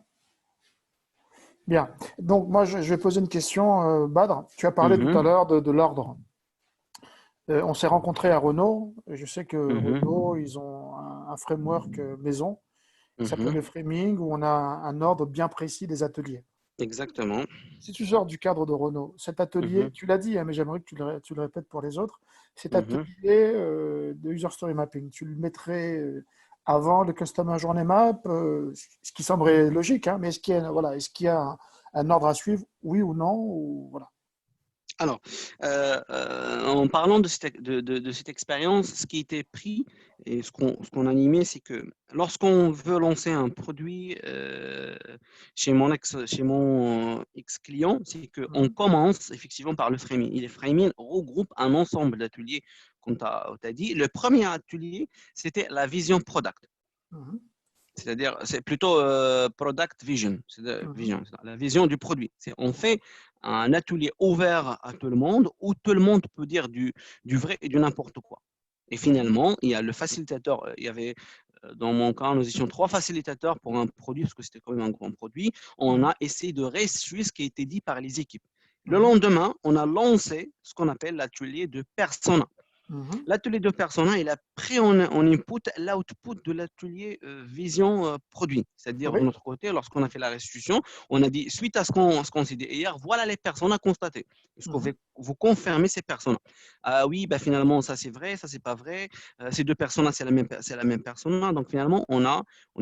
Bien. Donc, moi, je vais poser une question, Badr. Tu as parlé tout à Mhm. l'heure de l'ordre. On s'est rencontrés à Renault. Je sais que Mhm. Renault, ils ont un framework maison qui s'appelle Mhm. le framing, où on a un ordre bien précis des ateliers. Exactement. Si tu sors du cadre de Renault, cet atelier, Mhm. tu l'as dit, hein, mais j'aimerais que tu le répètes pour les autres, cet Mhm. atelier de user story mapping, tu le mettrais avant le customer journey map, ce qui semblerait logique, hein, mais est-ce qu'il y a un ordre à suivre, oui ou non, ou, voilà. Alors, en parlant de cette expérience, ce qui était pris et ce qu'on animait, c'est que lorsqu'on veut lancer un produit chez mon ex-client, c'est qu'on Mhm, commence effectivement par le framing. Et le framing regroupe un ensemble d'ateliers, comme tu as dit. Le premier atelier, c'était la vision product. mhm, C'est-à-dire, c'est plutôt product vision, mhm, c'est la vision du produit. On fait un atelier ouvert à tout le monde où tout le monde peut dire du vrai et du n'importe quoi. Et mhm, finalement, il y a le facilitateur. Il y avait, dans mon cas, nous étions 3 facilitateurs pour un produit, parce que c'était quand même un grand produit. On mhm, a essayé de restituer ce qui a été dit par les équipes. Le mhm, lendemain, on a lancé ce qu'on appelle l'atelier de persona. mhm. L'atelier de persona, il a pris en input l'output de l'atelier vision produit. C'est-à-dire, de Oui. notre côté, lorsqu'on a fait la restitution, on a dit, suite à ce qu'on s'est dit hier, voilà les personas constatées. Est-ce que Mhm, vous confirmez ces personas? Ah oui, bah, finalement, ça c'est vrai, ça c'est pas vrai. Ces deux personas, c'est la même persona. Donc finalement, on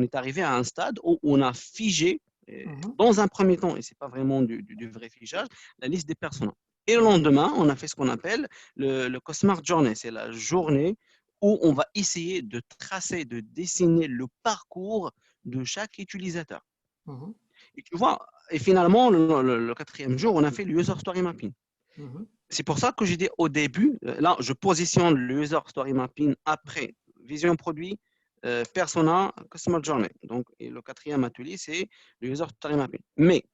est arrivé à un stade où on a figé, mhm, dans un premier temps, et c'est pas vraiment du vrai figeage, la liste des personas. Et le mhm. lendemain, on a fait ce qu'on appelle le Customer Journey. C'est la journée où on va essayer de tracer, de dessiner le parcours de chaque utilisateur. Mhm, Et tu vois, et finalement, le 4e jour, on a fait le User Story Mapping. mhm. C'est pour ça que j'ai dit au début, là, je positionne le User Story Mapping après vision produit, persona, Customer Journey. Donc, et le 4e atelier, c'est le User Story Mapping. Mais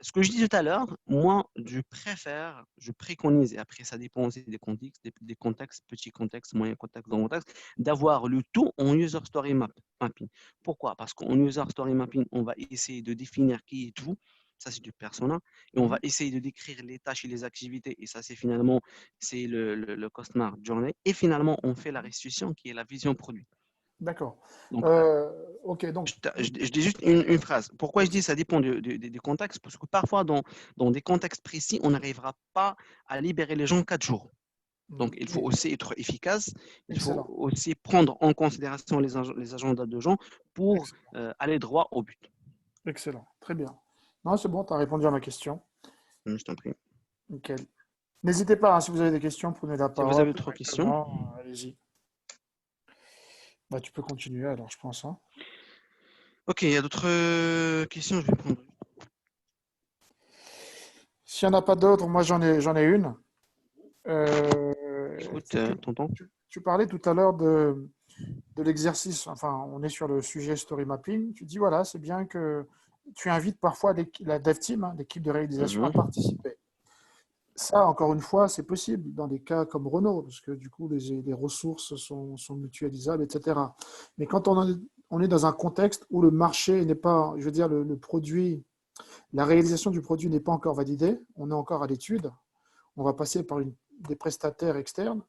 ce que je dis tout à l'heure, moi, je préconise, et après ça dépend aussi des contextes, petits contextes, moyens contextes, grands contextes, d'avoir le tout en user story mapping. Pourquoi? Parce qu'en user story mapping, on va essayer de définir qui est vous, ça c'est du persona, et on va Mhm. essayer de décrire les tâches et les activités, et ça c'est le customer journey, et finalement, on fait la restitution qui est la vision produit. D'accord. Donc, Ok, donc, je dis juste une phrase. Pourquoi je dis ça dépend des contextes? Parce que parfois, dans des contextes précis, on n'arrivera pas à libérer les gens 4 jours. Donc, il faut oui, aussi être efficace. Il faut excellent. aussi prendre en considération les agendas de gens pour Excellent. aller droit au but. Excellent. Très bien. Non, c'est bon, tu as répondu à ma question. Je t'en prie. Nickel. N'hésitez pas, hein, si vous avez des questions, prenez la Si vous parole avez d'autres questions. directement. Allez-y. Bah, tu peux continuer alors, je pense, hein. Ok, il y a d'autres questions. Je vais prendre. S'il n'y en a pas d'autres, moi j'en ai une. Écoute, Tu, tonton. tu parlais tout à l'heure de l'exercice, enfin, on est sur le sujet story mapping. Tu dis, voilà, c'est bien que tu invites parfois la dev team, hein, l'équipe de réalisation, à Mhm. participer. Ça, encore une fois, c'est possible dans des cas comme Renault, parce que du coup, les ressources sont mutualisables, etc. Mais quand on est dans un contexte où le marché n'est pas, je veux dire, le produit, la réalisation du produit n'est pas encore validée, on est encore à l'étude, on va passer par des prestataires externes.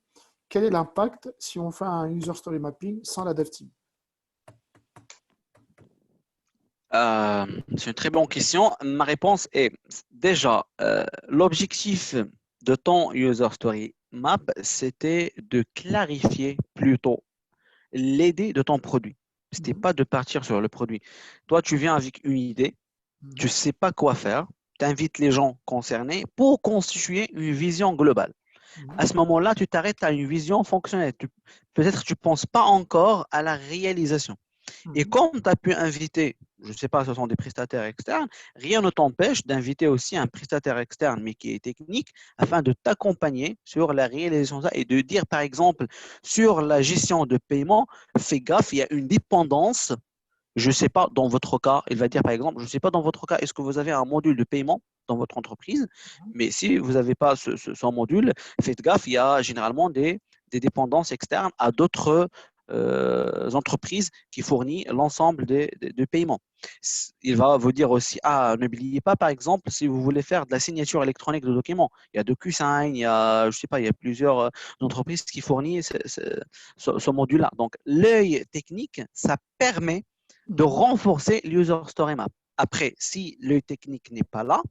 Quel est l'impact si on fait un user story mapping sans la dev team? C'est une très bonne question. Ma réponse est déjà, l'objectif de ton user story map, c'était de clarifier plutôt l'idée de ton produit. Ce n'était Mhm, pas de partir sur le produit. Toi, tu viens avec une idée, tu mhm, ne sais pas quoi faire, tu invites les gens concernés pour constituer une vision globale. mhm, À ce moment-là, tu t'arrêtes à une vision fonctionnelle. Peut-être que tu ne penses pas encore à la réalisation. Et comme tu as pu inviter, je ne sais pas, ce sont des prestataires externes, rien ne t'empêche d'inviter aussi un prestataire externe, mais qui est technique, afin de t'accompagner sur la réalisation de ça et de dire, par exemple, sur la gestion de paiement, fais gaffe, il y a une dépendance. Je ne sais pas, dans votre cas, il va dire par exemple, je ne sais pas dans votre cas, est-ce que vous avez un module de paiement dans votre entreprise, mais si vous n'avez pas ce module, faites gaffe, il y a généralement des dépendances externes à d'autres entreprises qui fournissent l'ensemble des paiements. Il va vous dire aussi, n'oubliez pas, par exemple, si vous voulez faire de la signature électronique de documents, il y a DocuSign, il y a, je sais pas, il y a plusieurs entreprises qui fournissent ce module-là. Donc, l'œil technique, ça permet de renforcer l'user story map. Après, si l'œil technique n'est pas là,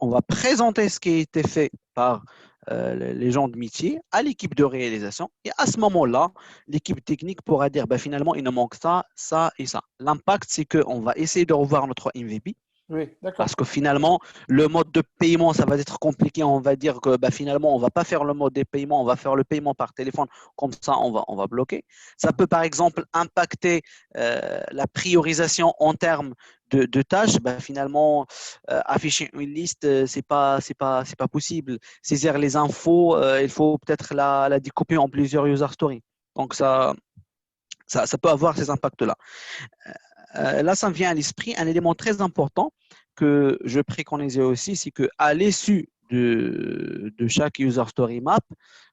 on va présenter ce qui a été fait par les gens de métier à l'équipe de réalisation. Et à ce moment-là, l'équipe technique pourra dire, finalement, il nous manque ça, ça et ça. L'impact, c'est qu'on va essayer de revoir notre MVP. Oui, d'accord. Parce que finalement, le mode de paiement, ça va être compliqué. On va dire que finalement, on ne va pas faire le mode de paiement, on va faire le paiement par téléphone. Comme ça, on va bloquer. Ça peut, par exemple, impacter la priorisation en termes de tâches. Finalement, afficher une liste, c'est pas possible. Saisir les infos, il faut peut-être la découper en plusieurs user stories. Donc, ça peut avoir ces impacts-là. Là, ça me vient à l'esprit un élément très important que je préconisais aussi, c'est qu'à l'issue de chaque user story map,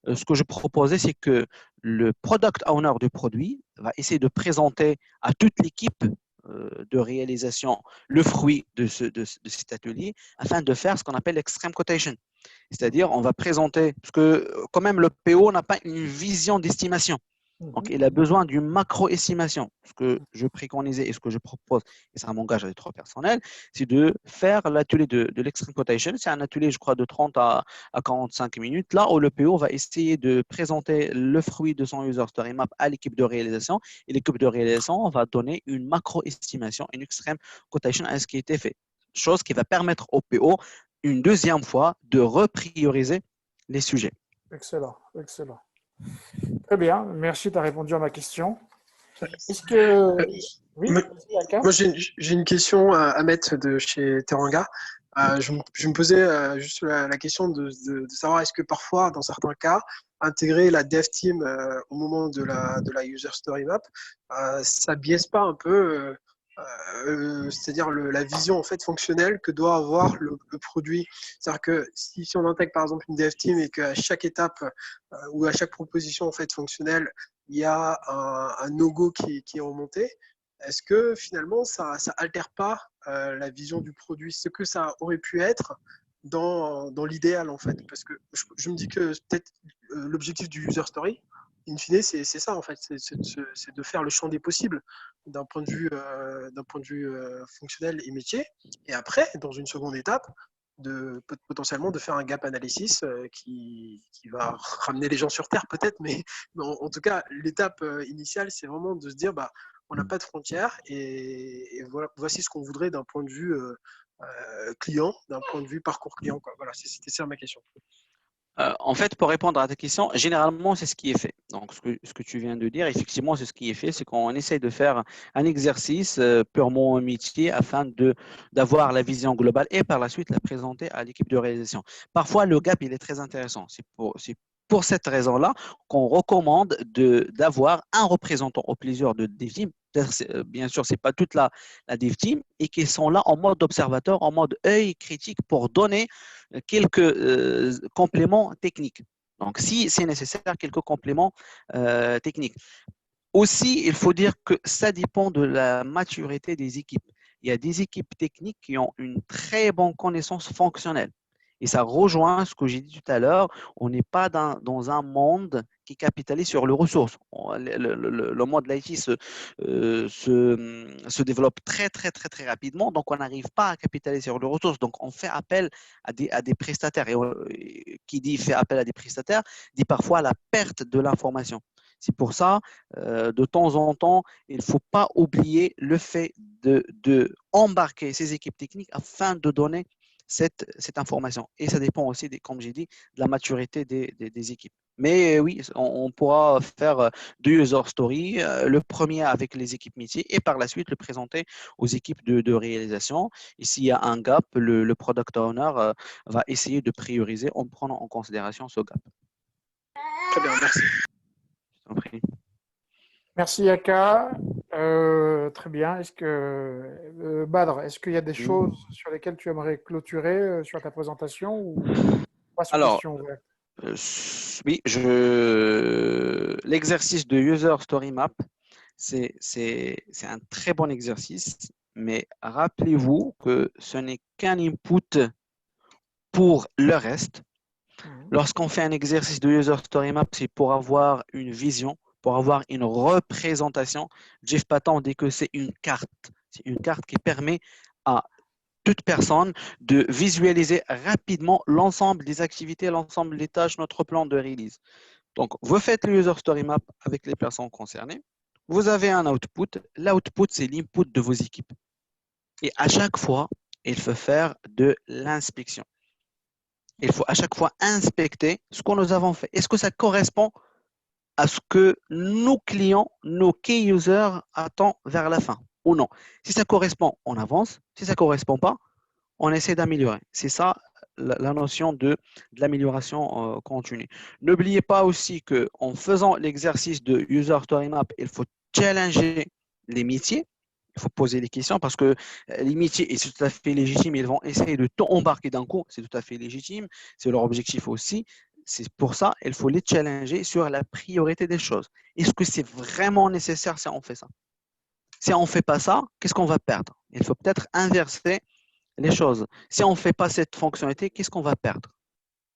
ce que je proposais, c'est que le product owner du produit va essayer de présenter à toute l'équipe de réalisation le fruit de cet atelier afin de faire ce qu'on appelle l'extreme quotation. C'est-à-dire, on va présenter, parce que quand même, le PO n'a pas une vision d'estimation. Donc, il a besoin d'une macro-estimation. Ce que je préconisais et ce que je propose, et ça m'engage à titre personnel, c'est de faire l'atelier de l'extreme quotation. C'est un atelier, je crois, de 30 à 45 minutes, là où le PO va essayer de présenter le fruit de son user story map à l'équipe de réalisation. Et l'équipe de réalisation va donner une macro-estimation, une extreme quotation à ce qui a été fait. Chose qui va permettre au PO, une deuxième fois, de reprioriser les sujets. Excellent, excellent. Très bien, merci, tu as répondu à ma question. Est-ce que… Oui, moi, j'ai une question à mettre de chez Teranga. Je me posais juste la question de savoir est-ce que parfois, dans certains cas, intégrer la dev team au moment de la user story map, ça biaise pas un peu c'est-à-dire la vision en fait fonctionnelle que doit avoir le produit. C'est-à-dire que si on intègre par exemple une dev team et qu'à chaque étape ou à chaque proposition en fait fonctionnelle, il y a un no-go qui est remonté, est-ce que finalement ça altère pas la vision du produit, ce que ça aurait pu être dans l'idéal en fait? Parce que je me dis que peut-être l'objectif du user story, in fine, c'est ça en fait, c'est de faire le champ des possibles d'un point de vue fonctionnel et métier. Et après, dans une seconde étape, potentiellement de faire un gap analysis qui va ramener les gens sur Terre peut-être, mais en tout cas, l'étape initiale, c'est vraiment de se dire, on n'a pas de frontières et voici ce qu'on voudrait d'un point de vue client, d'un point de vue parcours client, quoi. Voilà, c'était ça ma question. En fait, pour répondre à ta question, généralement, c'est ce qui est fait. Donc, ce que tu viens de dire, effectivement, c'est ce qui est fait, c'est qu'on essaye de faire un exercice purement métier afin d'avoir la vision globale et par la suite la présenter à l'équipe de réalisation. Parfois, le gap, il est très intéressant. C'est pour cette raison-là qu'on recommande d'avoir un représentant au plusieurs de dev team. Bien sûr, ce n'est pas toute la dev team et qui sont là en mode observateur, en mode œil critique pour donner quelques compléments techniques. Donc, si c'est nécessaire, quelques compléments techniques. Aussi, il faut dire que ça dépend de la maturité des équipes. Il y a des équipes techniques qui ont une très bonne connaissance fonctionnelle. Et ça rejoint ce que j'ai dit tout à l'heure. On n'est pas dans un monde qui capitalise sur les ressources. Le monde de l'IT se développe très, très, très, très rapidement. Donc, on n'arrive pas à capitaliser sur les ressources. Donc, on fait appel à des prestataires. Et qui dit fait appel à des prestataires, dit parfois la perte de l'information. C'est pour ça, de temps en temps, il ne faut pas oublier le fait de embarquer ces équipes techniques afin de donner cette information. Et ça dépend aussi, comme j'ai dit, de la maturité des équipes. Mais oui, on pourra faire deux user stories, le premier avec les équipes métiers et par la suite le présenter aux équipes de réalisation. Et s'il y a un gap, le product owner va essayer de prioriser en prenant en considération ce gap. Très bien, merci. Je t'en prie. Merci Yaka. Très bien. Badr, est-ce qu'il y a des choses sur lesquelles tu aimerais clôturer sur ta présentation ou pas sur Alors, question ouverte? oui, l'exercice de user story map, c'est un très bon exercice, mais rappelez-vous que ce n'est qu'un input pour le reste. Lorsqu'on fait un exercice de user story map, c'est pour avoir une vision, pour avoir une représentation. Jeff Patton dit que c'est une carte. C'est une carte qui permet à toute personne de visualiser rapidement l'ensemble des activités, l'ensemble des tâches, notre plan de release. Donc, vous faites le user story map avec les personnes concernées. Vous avez un output. L'output, c'est l'input de vos équipes. Et à chaque fois, il faut faire de l'inspection. Il faut à chaque fois inspecter ce que nous avons fait. Est-ce que ça correspond à ce que nos clients, nos key users attendent vers la fin ou non? Si ça correspond, on avance. Si ça ne correspond pas, on essaie d'améliorer. C'est ça la notion de l'amélioration continue. N'oubliez pas aussi qu'en faisant l'exercice de user story map, il faut challenger les métiers. Il faut poser des questions parce que les métiers, et c'est tout à fait légitime, ils vont essayer de tout embarquer d'un coup. C'est tout à fait légitime. C'est leur objectif aussi. C'est pour ça qu'il faut les challenger sur la priorité des choses. Est-ce que c'est vraiment nécessaire si on fait ça? Si on ne fait pas ça, qu'est-ce qu'on va perdre? Il faut peut-être inverser les choses. Si on ne fait pas cette fonctionnalité, qu'est-ce qu'on va perdre?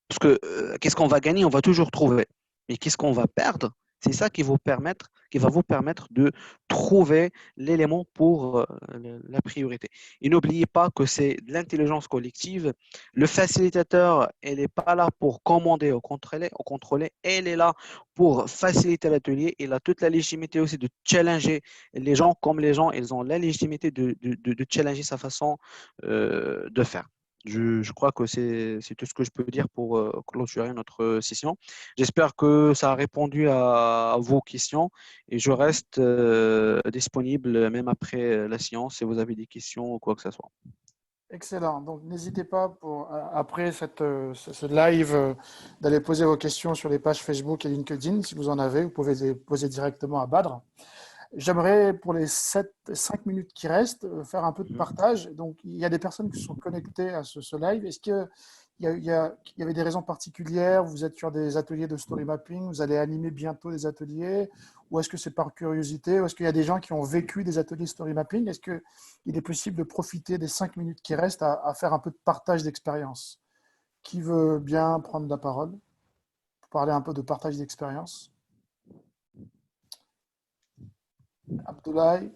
Parce que qu'est-ce qu'on va gagner? On va toujours trouver. Mais qu'est-ce qu'on va perdre? C'est ça qui va vous permettre de trouver l'élément pour la priorité. Et n'oubliez pas que c'est de l'intelligence collective. Le facilitateur, elle n'est pas là pour commander ou contrôler. Elle est là pour faciliter l'atelier. Il a toute la légitimité aussi de challenger les gens, comme les gens, ils ont la légitimité de challenger sa façon de faire. Je crois que c'est tout ce que je peux dire pour clôturer notre session. J'espère que ça a répondu à vos questions et je reste disponible même après la séance si vous avez des questions ou quoi que ce soit. Excellent. Donc, n'hésitez pas après ce live d'aller poser vos questions sur les pages Facebook et LinkedIn. Si vous en avez, vous pouvez les poser directement à Badr. J'aimerais, pour les 5 minutes qui restent, faire un peu de partage. Donc, il y a des personnes qui sont connectées à ce live. Est-ce qu'il y avait des raisons particulières? Vous êtes sur des ateliers de story mapping? Vous allez animer bientôt des ateliers? Ou est-ce que c'est par curiosité? Ou est-ce qu'il y a des gens qui ont vécu des ateliers story mapping? Est-ce qu'il est possible de profiter des 5 minutes qui restent à faire un peu de partage d'expérience? Qui veut bien prendre la parole pour parler un peu de partage d'expérience? Abdoulaye,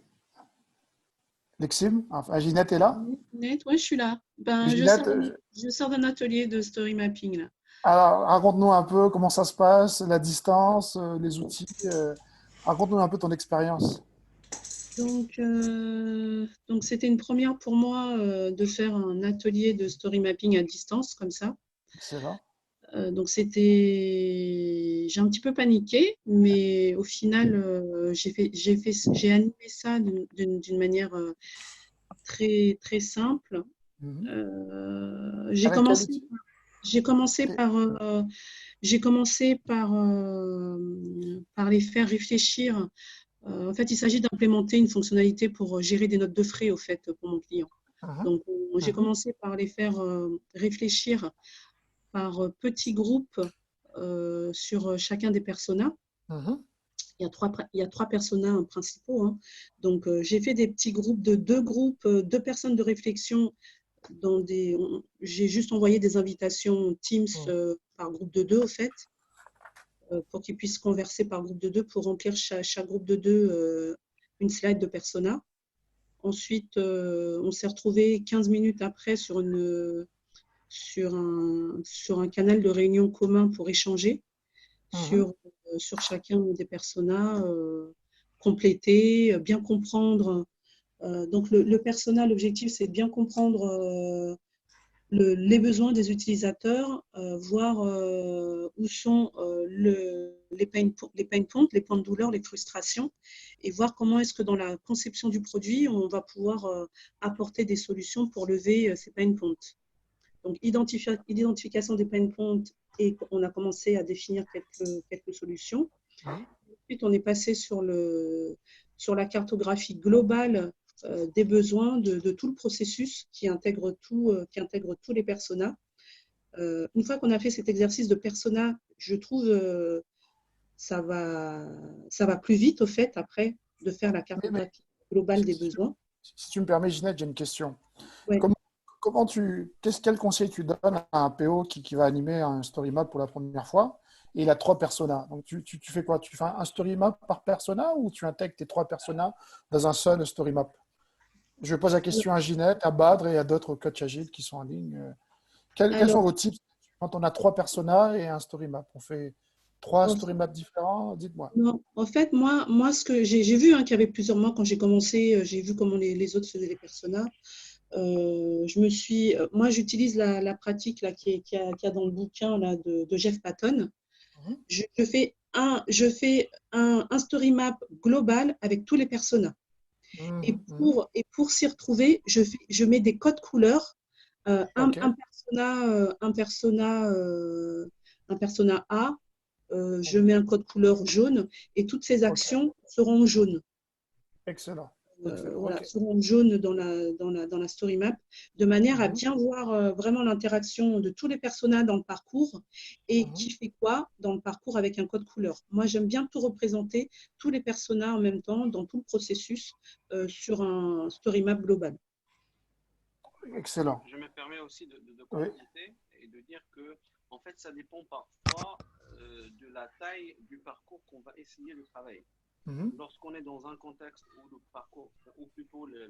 Lexim, enfin, Ginette est là? Ginette, oui, je suis là. Ben, Ginette, je sors d'un atelier de story mapping là. alors raconte-nous un peu comment ça se passe, la distance, les outils. Raconte-nous un peu ton expérience. Donc c'était une première pour moi de faire un atelier de story mapping à distance comme ça. Excellent. Donc j'ai un petit peu paniqué, mais au final j'ai animé ça d'une manière très très simple. J'ai commencé par les faire réfléchir. En fait, il s'agit d'implémenter une fonctionnalité pour gérer des notes de frais au fait pour mon client. Donc j'ai commencé par les faire réfléchir par petits groupes sur chacun des personas. Il y a trois personas principaux. Hein. Donc, j'ai fait des petits groupes de deux personnes de réflexion. J'ai juste envoyé des invitations Teams par groupe de deux, au fait, pour qu'ils puissent converser par groupe de deux pour remplir chaque groupe de deux une slide de persona. Ensuite, on s'est retrouvés 15 minutes après sur un canal de réunion commun pour échanger sur chacun des personas, compléter, bien comprendre. Donc, le persona, l'objectif, c'est de bien comprendre les besoins des utilisateurs, voir où sont les pain points, les points de douleur, les frustrations, et voir comment est-ce que dans la conception du produit, on va pouvoir apporter des solutions pour lever ces pain points. Donc, identification des pain points, et on a commencé à définir quelques solutions. Ensuite, on est passé sur la cartographie globale des besoins de tout le processus qui intègre tous les personas. Une fois qu'on a fait cet exercice de persona, je trouve ça va plus vite au fait après de faire la cartographie globale des besoins. Si tu me permets, Ginette, j'ai une question. Ouais. Quel conseil tu donnes à un PO qui va animer un story map pour la première fois et il a 3 personas? Donc, tu fais quoi? Tu fais un story map par persona ou tu intègres tes 3 personas dans un seul story map? Je pose la question à Ginette, à Badr et à d'autres coachs agiles qui sont en ligne. Quels sont vos tips quand on a 3 personas et un story map? On fait 3 story maps différents? Dites-moi. Non, en fait, moi ce que j'ai vu qu'il y avait plusieurs mois quand j'ai commencé, j'ai vu comment les autres faisaient les personas. Moi, j'utilise la pratique là, qu'il y a dans le bouquin là, de Jeff Patton. Je fais un story map global avec tous les personas. Et pour s'y retrouver, je mets des codes couleurs. Un persona A, je mets un code couleur jaune et toutes ces actions seront jaunes. Excellent. Voilà, seront jaunes dans la story map, de manière à bien voir vraiment l'interaction de tous les personnages dans le parcours et qui fait quoi dans le parcours avec un code couleur. Moi, j'aime bien tout représenter, tous les personnages en même temps, dans tout le processus, sur un story map global. Excellent. Je me permets aussi de compléter et de dire que, en fait, ça dépend parfois de la taille du parcours qu'on va essayer de travailler. Lorsqu'on est dans un contexte où le parcours, ou plutôt la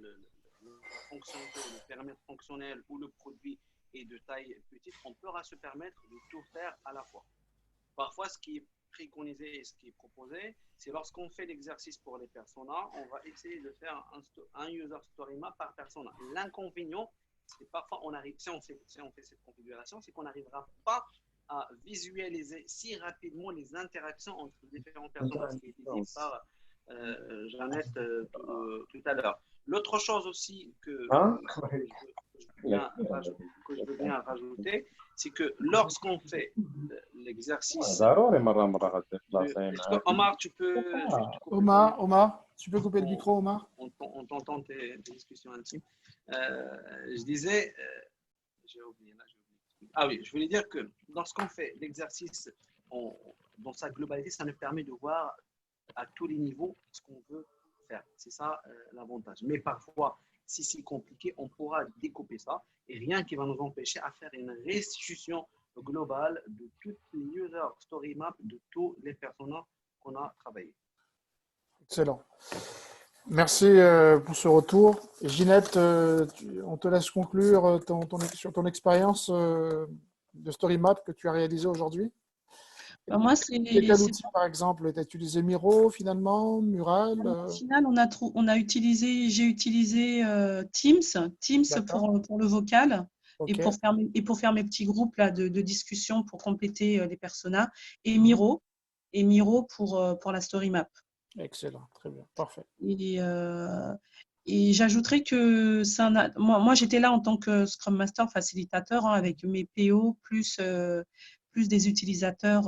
fonctionnalité, le périmètre fonctionnel ou le produit est de taille petite, on pourra se permettre de tout faire à la fois. Parfois, ce qui est préconisé et ce qui est proposé, c'est lorsqu'on fait l'exercice pour les personas, on va essayer de faire un user story map par persona. L'inconvénient, c'est parfois si on fait cette configuration, c'est qu'on n'arrivera pas à visualiser si rapidement les interactions entre différentes personnes, ce qui a été dit par Jeannette tout à l'heure. L'autre chose aussi que je veux bien rajouter, c'est que lorsqu'on fait l'exercice… Omar, tu peux… Omar, tu peux couper le micro, Omar? On t'entend tes discussions intimes. Je disais… j'ai oublié là. Ah oui, je voulais dire que lorsqu'on fait l'exercice dans sa globalité, ça nous permet de voir à tous les niveaux ce qu'on veut faire. C'est ça l'avantage. Mais parfois, si c'est compliqué, on pourra découper ça et rien qui va nous empêcher à faire une restitution globale de toutes les user story maps de tous les personnages qu'on a travaillé. Excellent. Merci pour ce retour. Et Ginette, on te laisse conclure sur ton expérience de story map que tu as réalisé aujourd'hui. Moi, quel outil, par exemple? Tu as utilisé Miro, finalement, Mural? Au final, j'ai utilisé Teams pour le vocal et pour faire mes petits groupes là, de discussion pour compléter les personas, et Miro pour la story map. Excellent, très bien, parfait. Et j'ajouterais que moi j'étais là en tant que Scrum Master facilitateur avec mes PO plus des utilisateurs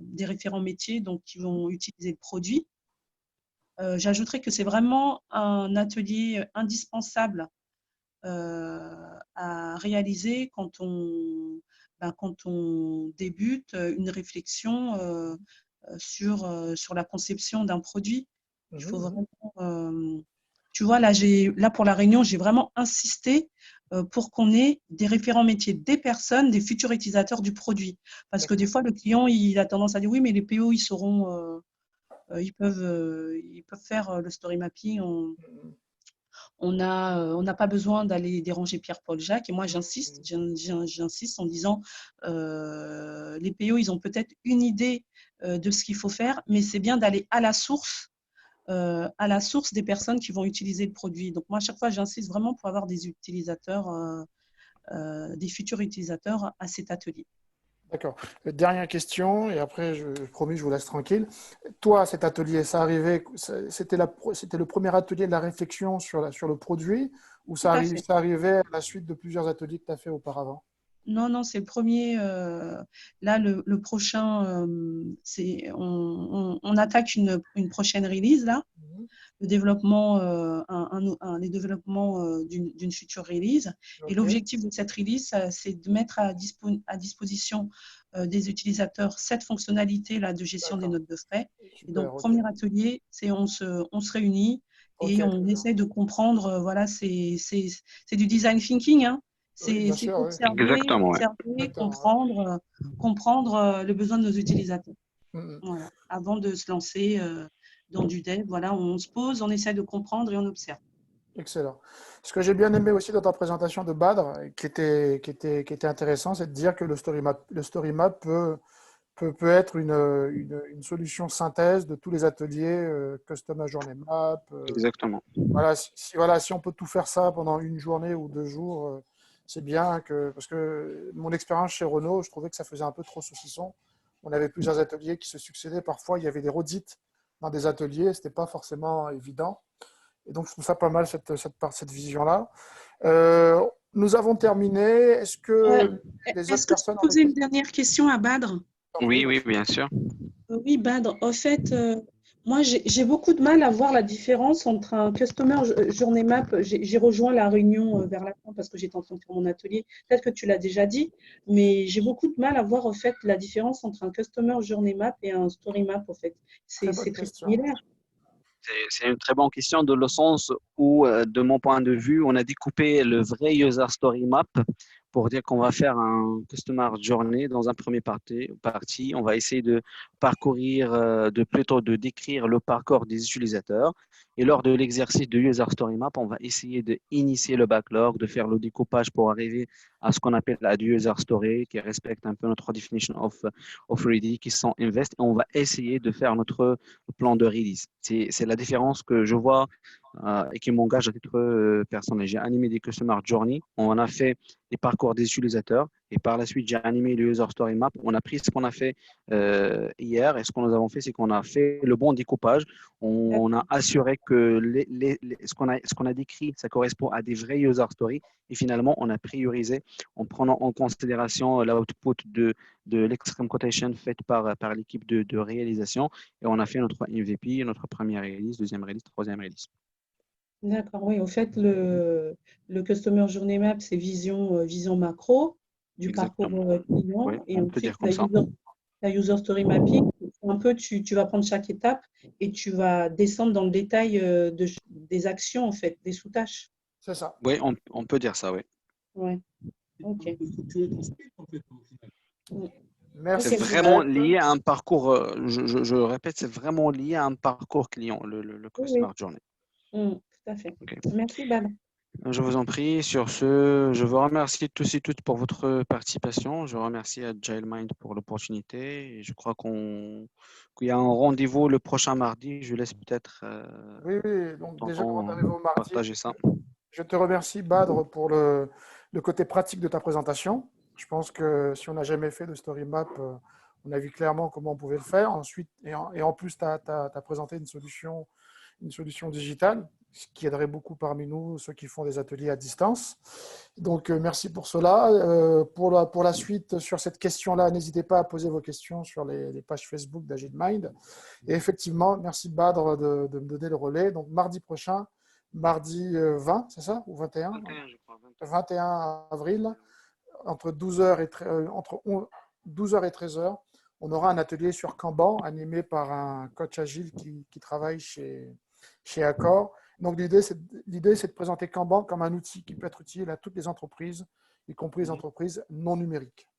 des référents métiers donc qui vont utiliser le produit. J'ajouterais que c'est vraiment un atelier indispensable à réaliser quand on débute une réflexion sur la conception d'un produit. Il faut vraiment, tu vois, là pour la réunion, j'ai vraiment insisté pour qu'on ait des référents métiers, des personnes, des futurs utilisateurs du produit. Parce que des fois, le client, il a tendance à dire oui, mais les PO, ils sauront, ils peuvent faire le story mapping. On n'a pas besoin d'aller déranger Pierre-Paul Jacques. Et moi, j'insiste en disant les PO, ils ont peut-être une idée de ce qu'il faut faire, mais c'est bien d'aller à la source des personnes qui vont utiliser le produit. Donc, moi, à chaque fois, j'insiste vraiment pour avoir des utilisateurs des futurs utilisateurs à cet atelier. D'accord. Dernière question, et après, je promis, je vous laisse tranquille. Toi, cet atelier, c'était le premier atelier de la réflexion sur le produit, ou Tout à fait. ça arrivait à la suite de plusieurs ateliers que tu as fait auparavant? Non, non, c'est le premier. Là, le prochain, on attaque une prochaine release, là. Le développement, les développements d'une future release. Ok. Et l'objectif de cette release, c'est de mettre à disposition des utilisateurs cette fonctionnalité-là de gestion des D'accord. notes de frais. Et Super, donc, ok. premier atelier, c'est on se réunit et Ok, on très bien. essaie de comprendre, voilà, c'est du design thinking, hein. Oui, bien C'est sûr, oui. Exactement, ouais. Exactement, comprendre le besoin de nos utilisateurs. Mhm. Voilà. Avant de se lancer dans du dev, voilà, on se pose, on essaie de comprendre et on observe. Excellent. Ce que j'ai bien aimé aussi dans ta présentation de Badr, qui était intéressant, c'est de dire que le story map peut être une solution synthèse de tous les ateliers, Customer Journey Map. Exactement. Voilà, si on peut tout faire ça pendant une journée ou 2 jours, c'est bien parce que mon expérience chez Renault, je trouvais que ça faisait un peu trop saucisson. On avait plusieurs ateliers qui se succédaient. Parfois, il y avait des redites dans des ateliers. Ce n'était pas forcément évident. Et donc, je trouve ça pas mal, cette vision-là. Nous avons terminé. Est-ce que les autres Est-ce que tu personnes peux ont des poser une questions? dernière question à Badr? Oui, oui, bien sûr. Oui, Badr. En fait, moi, j'ai beaucoup de mal à voir la différence entre un Customer Journey Map. J'ai rejoint la réunion vers la fin parce que j'étais en train de faire mon atelier. Peut-être que tu l'as déjà dit, mais j'ai beaucoup de mal à voir en fait la différence entre un Customer Journey Map et un Story Map. En fait, Très c'est bonne très question. similaire. C'est une très bonne question dans le sens où, de mon point de vue, on a découpé le vrai user story map pour dire qu'on va faire un customer journey dans un premier partie. On va essayer de parcourir, plutôt de décrire le parcours des utilisateurs. Et lors de l'exercice de user story map, on va essayer d'initier le backlog, de faire le découpage pour arriver à ce qu'on appelle la user story, qui respecte un peu notre definition of ready, qui sont invest. Et on va essayer de faire notre plan de release. C'est la différence que je vois et qui m'engage à titre personnel. J'ai animé des Customer Journey, on a fait les parcours des utilisateurs et par la suite, j'ai animé le User Story Map. On a pris ce qu'on a fait hier et ce que nous avons fait, c'est qu'on a fait le bon découpage. On a assuré que ce qu'on a décrit, ça correspond à des vrais User Stories et finalement, on a priorisé en prenant en considération l'output de l'extreme quotation faite par l'équipe de réalisation et on a fait notre MVP, notre première release, deuxième release, troisième release. D'accord, oui. Au fait, le Customer Journey Map, c'est vision macro du parcours Exactement. client. Oui, Et on peut ensuite, dire comme ça. la user Story Mapping, c'est un peu, tu vas prendre chaque étape et tu vas descendre dans le détail des actions, en fait, des sous-tâches. C'est ça. Oui, on peut dire ça, oui. Ouais. OK. Merci. C'est vraiment lié à un parcours, je répète, c'est vraiment lié à un parcours client, le Customer Journey. Tout à fait. Okay. Merci, Badr. Je vous en prie. Sur ce, je vous remercie tous et toutes pour votre participation. Je remercie Agile Mind pour l'opportunité. Et je crois qu'il y a un rendez-vous le prochain mardi. Je laisse peut-être Oui, donc déjà, avant d'arriver au mardi, partager ça. je te remercie, Badr, pour le côté pratique de ta présentation. Je pense que si on n'a jamais fait de story map, on a vu clairement comment on pouvait le faire. Ensuite, et en plus, tu as présenté une solution digitale, ce qui aiderait beaucoup parmi nous, ceux qui font des ateliers à distance. Donc, merci pour cela. Pour la suite, sur cette question-là, n'hésitez pas à poser vos questions sur les pages Facebook d'Agile Mind. Et effectivement, merci Badr de me donner le relais. Donc, mardi prochain, mardi 20, c'est ça? Ou 21? 21, je crois. 21 avril, entre 12h et 13h, on aura un atelier sur Kanban animé par un coach agile qui travaille chez Accor. Donc, l'idée, c'est de présenter Kanban comme un outil qui peut être utile à toutes les entreprises, y compris les entreprises non numériques.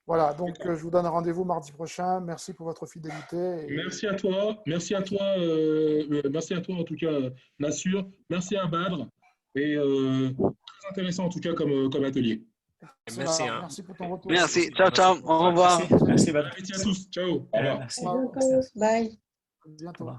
Voilà, donc je vous donne rendez-vous mardi prochain. Merci pour votre fidélité. Merci à toi. Merci à toi en tout cas, Nassur. Merci à Badr. Et très intéressant en tout cas comme atelier. Merci, merci pour ton retour. Merci. Ciao, ciao. Au revoir. Merci, Badr. Merci à tous. Ciao. Au revoir. Merci. À bientôt. Bye. À bientôt.